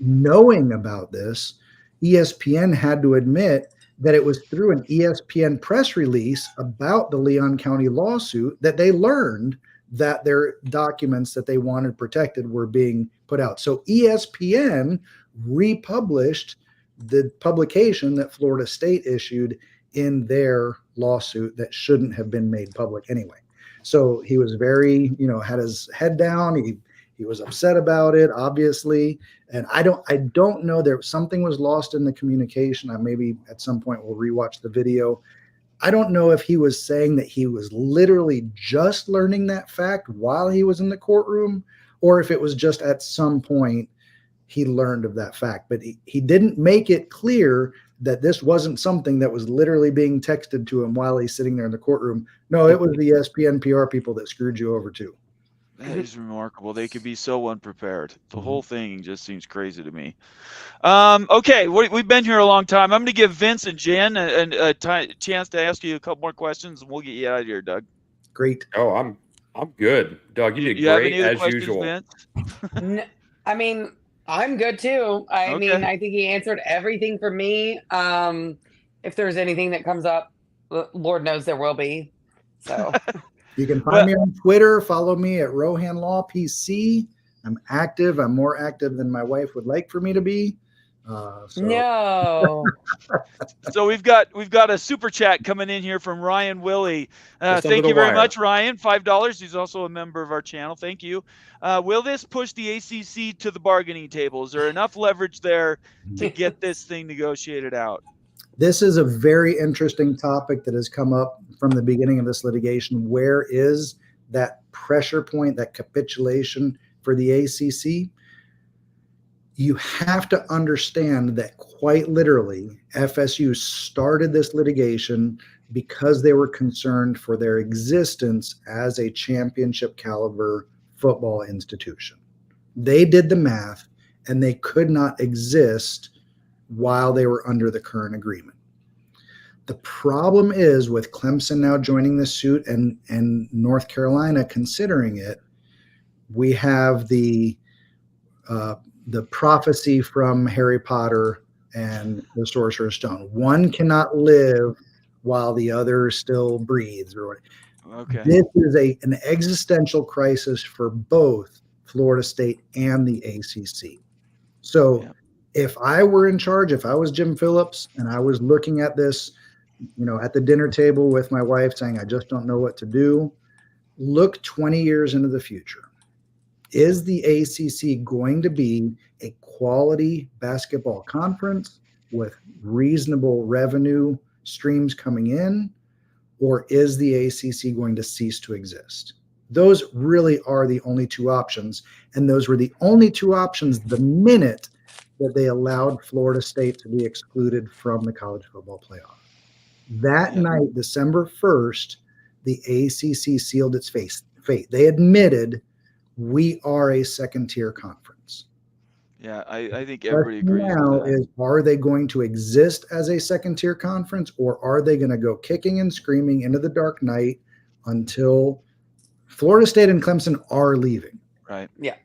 knowing about this, ESPN had to admit that it was through an ESPN press release about the Leon County lawsuit that they learned that their documents that they wanted protected were being put out. So ESPN republished the publication that Florida State issued in their lawsuit that shouldn't have been made public anyway. So he was very, had his head down. He was upset about it, obviously. And I don't know, there something was lost in the communication. I maybe at some point will rewatch the video. I don't know if he was saying that he was literally just learning that fact while he was in the courtroom, or if it was just at some point he learned of that fact. But he didn't make it clear that this wasn't something that was literally being texted to him while he's sitting there in the courtroom. No, it was the ESPN PR people that screwed you over too. That is remarkable. They could be so unprepared. The whole thing just seems crazy to me. Okay, we've been here a long time. I'm going to give Vince and Jen a chance to ask you a couple more questions, and we'll get you out of here, Doug. Great. Oh, I'm good, Doug. You did great as usual. No, I mean, I'm good too. I mean, I think he answered everything for me. If there's anything that comes up, Lord knows there will be. So. You can find me on Twitter. Follow me at Rohan Law PC. I'm active. I'm more active than my wife would like for me to be. No. So we've got a super chat coming in here from Ryan Willie. Thank you very much, Ryan. $5. He's also a member of our channel. Thank you. Will this push the ACC to the bargaining table? Is there enough leverage there to get this thing negotiated out? This is a very interesting topic that has come up from the beginning of this litigation. Where is that pressure point, that capitulation for the ACC? You have to understand that quite literally, FSU started this litigation because they were concerned for their existence as a championship caliber football institution. They did the math, and they could not exist while they were under the current agreement. The problem is with Clemson now joining the suit and North Carolina considering it, we have the prophecy from Harry Potter and the Sorcerer's Stone. One cannot live while the other still breathes. This is an existential crisis for both Florida State and the ACC. So if I were in charge, if I was Jim Phillips and I was looking at this, at the dinner table with my wife saying, I just don't know what to do, look 20 years into the future. Is the ACC going to be a quality basketball conference with reasonable revenue streams coming in, or is the ACC going to cease to exist? Those really are the only two options, and those were the only two options the minute that they allowed Florida State to be excluded from the college football playoff. That night, December 1st, the ACC sealed its fate. They admitted we are a second-tier conference. Yeah, I think everybody agrees now with that. Is, are they going to exist as a second-tier conference, or are they going to go kicking and screaming into the dark night until Florida State and Clemson are leaving? Right. Yeah.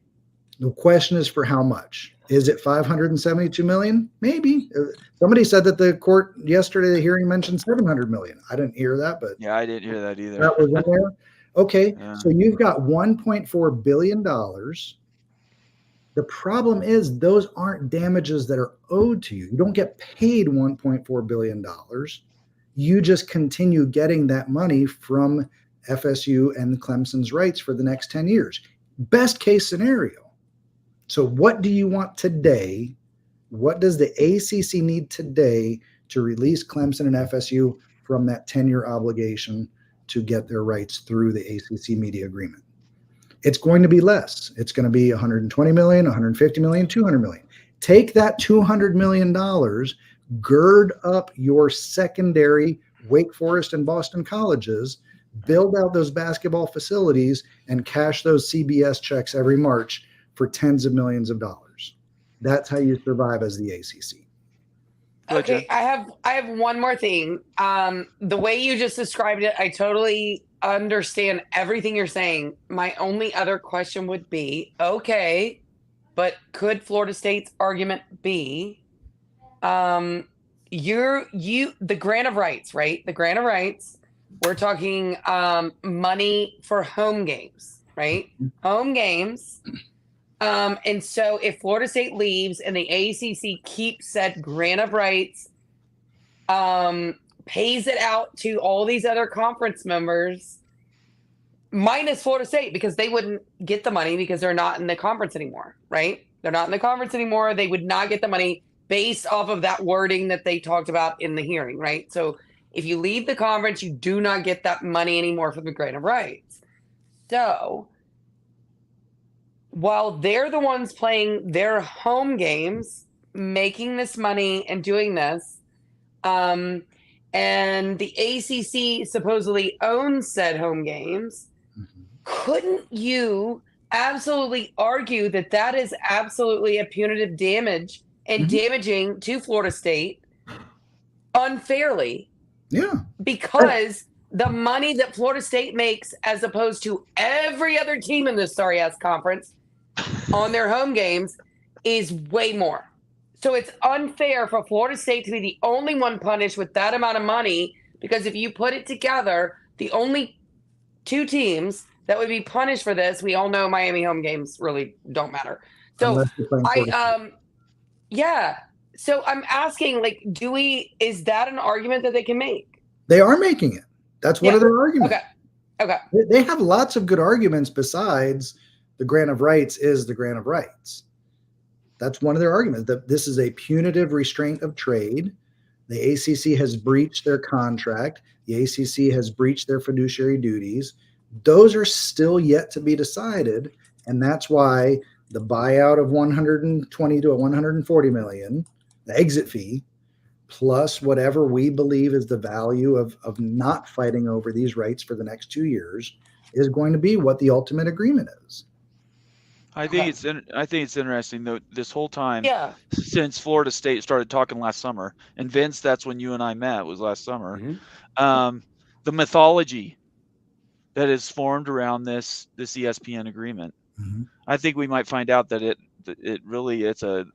The question is for how much? Is it $572 million? Maybe. Somebody said that the court yesterday, the hearing mentioned $700 million. I didn't hear that, but yeah, I didn't hear that either. That was in there. Okay, so you've got $1.4 billion. The problem is those aren't damages that are owed to you. You don't get paid $1.4 billion. You just continue getting that money from FSU and Clemson's rights for the next 10 years. Best case scenario. So what do you want today? What does the ACC need today to release Clemson and FSU from that 10-year obligation to get their rights through the ACC media agreement? It's going to be less. It's going to be $120 million, $150 million, $200 million. Take that $200 million, gird up your secondary Wake Forest and Boston colleges, build out those basketball facilities, and cash those CBS checks every March for tens of millions of dollars. That's how you survive as the ACC. Okay, I have one more thing. The way you just described it, I totally understand everything you're saying. My only other question would be, okay, but could Florida State's argument be the grant of rights, right? The grant of rights, we're talking money for home games, right? Home games. And so if Florida State leaves and the ACC keeps said grant of rights, pays it out to all these other conference members, minus Florida State, because they wouldn't get the money because they're not in the conference anymore, right? They're not in the conference anymore. They would not get the money based off of that wording that they talked about in the hearing, right? So If you leave the conference, you do not get that money anymore from the grant of rights. So while they're the ones playing their home games, making this money and doing this, and the ACC supposedly owns said home games, couldn't you absolutely argue that that is absolutely a punitive damage and damaging to Florida State unfairly? Yeah. Because the money that Florida State makes as opposed to every other team in this sorry-ass conference on their home games is way more. So it's unfair for Florida State to be the only one punished with that amount of money, because if you put it together, the only two teams that would be punished for this, we all know Miami home games really don't matter. So yeah. So I'm asking, like, is that an argument that they can make? They are making it. That's one of their arguments. Okay. They have lots of good arguments besides the grant of rights is the grant of rights. That's one of their arguments, that this is a punitive restraint of trade. The ACC has breached their contract. The ACC has breached their fiduciary duties. Those are still yet to be decided. And that's why the buyout of 120 to 140 million, the exit fee, plus whatever we believe is the value of not fighting over these rights for the next 2 years, is going to be what the ultimate agreement is. I think it's interesting though, this whole time, since Florida State started talking last summer, and Vince, that's when you and I met, was last summer. The mythology that is formed around this ESPN agreement. I think we might find out that it really it's a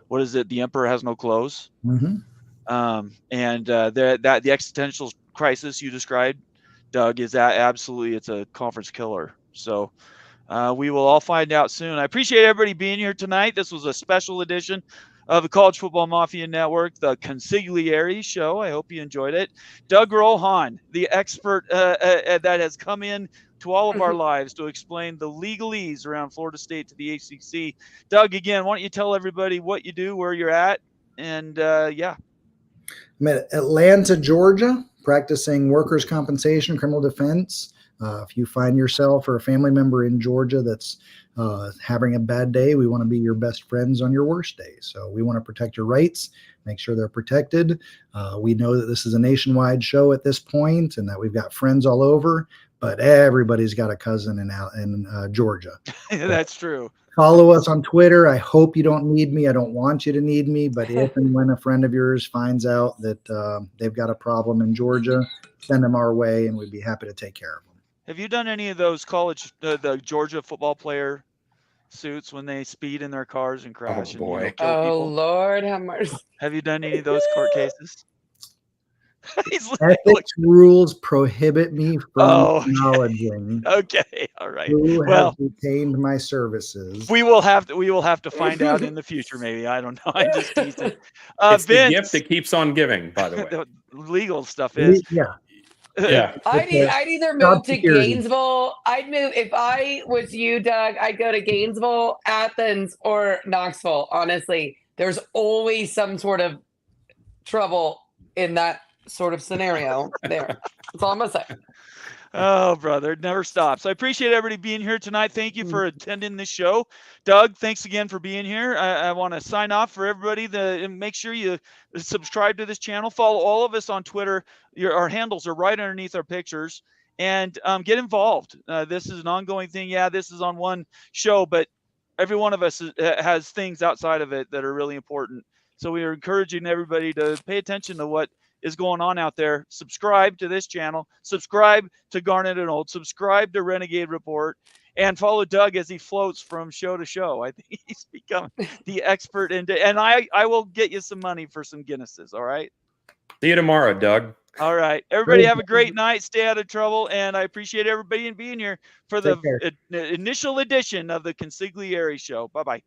what is it? The emperor has no clothes. And the existential crisis you described, Doug, is that absolutely it's a conference killer. So. We will all find out soon. I appreciate everybody being here tonight. This was a special edition of the College Football Mafia Network, the Consigliere show. I hope you enjoyed it. Doug Rohan, the expert that has come in to all of our lives to explain the legalese around Florida State to the ACC. Doug, again, why don't you tell everybody what you do, where you're at, and I'm at Atlanta, Georgia, practicing workers' compensation, criminal defense. If you find yourself or a family member in Georgia that's having a bad day, we want to be your best friends on your worst day. So we want to protect your rights, make sure they're protected. We know that this is a nationwide show at this point and that we've got friends all over, but everybody's got a cousin in Georgia. That's true. Follow us on Twitter. I hope you don't need me. I don't want you to need me, but if and when a friend of yours finds out that they've got a problem in Georgia, send them our way and we'd be happy to take care of them. Have you done any of those college, the Georgia football player suits when they speed in their cars and crash? Oh, boy. And, kill people? Lord, have mercy. Have you done any of those court cases? Ethics rules prohibit me from acknowledging. Okay, all right. Who has retained my services? We will have to find out in the future. Maybe, I don't know. I'm just teasing. It's Vince, the gift that keeps on giving. By the way, the legal stuff is. Yeah. I'd either move to Gainesville. I'd move, if I was you, Doug, I'd go to Gainesville, Athens, or Knoxville. Honestly, there's always some sort of trouble in that sort of scenario there. That's all I'm gonna say. Oh, brother, it never stops. I appreciate everybody being here tonight. Thank you for attending this show. Doug, thanks again for being here. I want to sign off for everybody. Make sure you subscribe to this channel. Follow all of us on Twitter. Our handles are right underneath our pictures. And get involved. This is an ongoing thing. Yeah, this is on one show, but every one of us has things outside of it that are really important. So we are encouraging everybody to pay attention to what is going on out there. Subscribe to this channel, subscribe to Garnet and Old, subscribe to Renegade Report, and follow Doug as he floats from show to show. I think he's become the expert and I will get you some money for some Guinnesses. All right. See you tomorrow, Doug. All right. Everybody have a great night. Stay out of trouble. And I appreciate everybody being here for the initial edition of the Consigliere show. Bye-bye.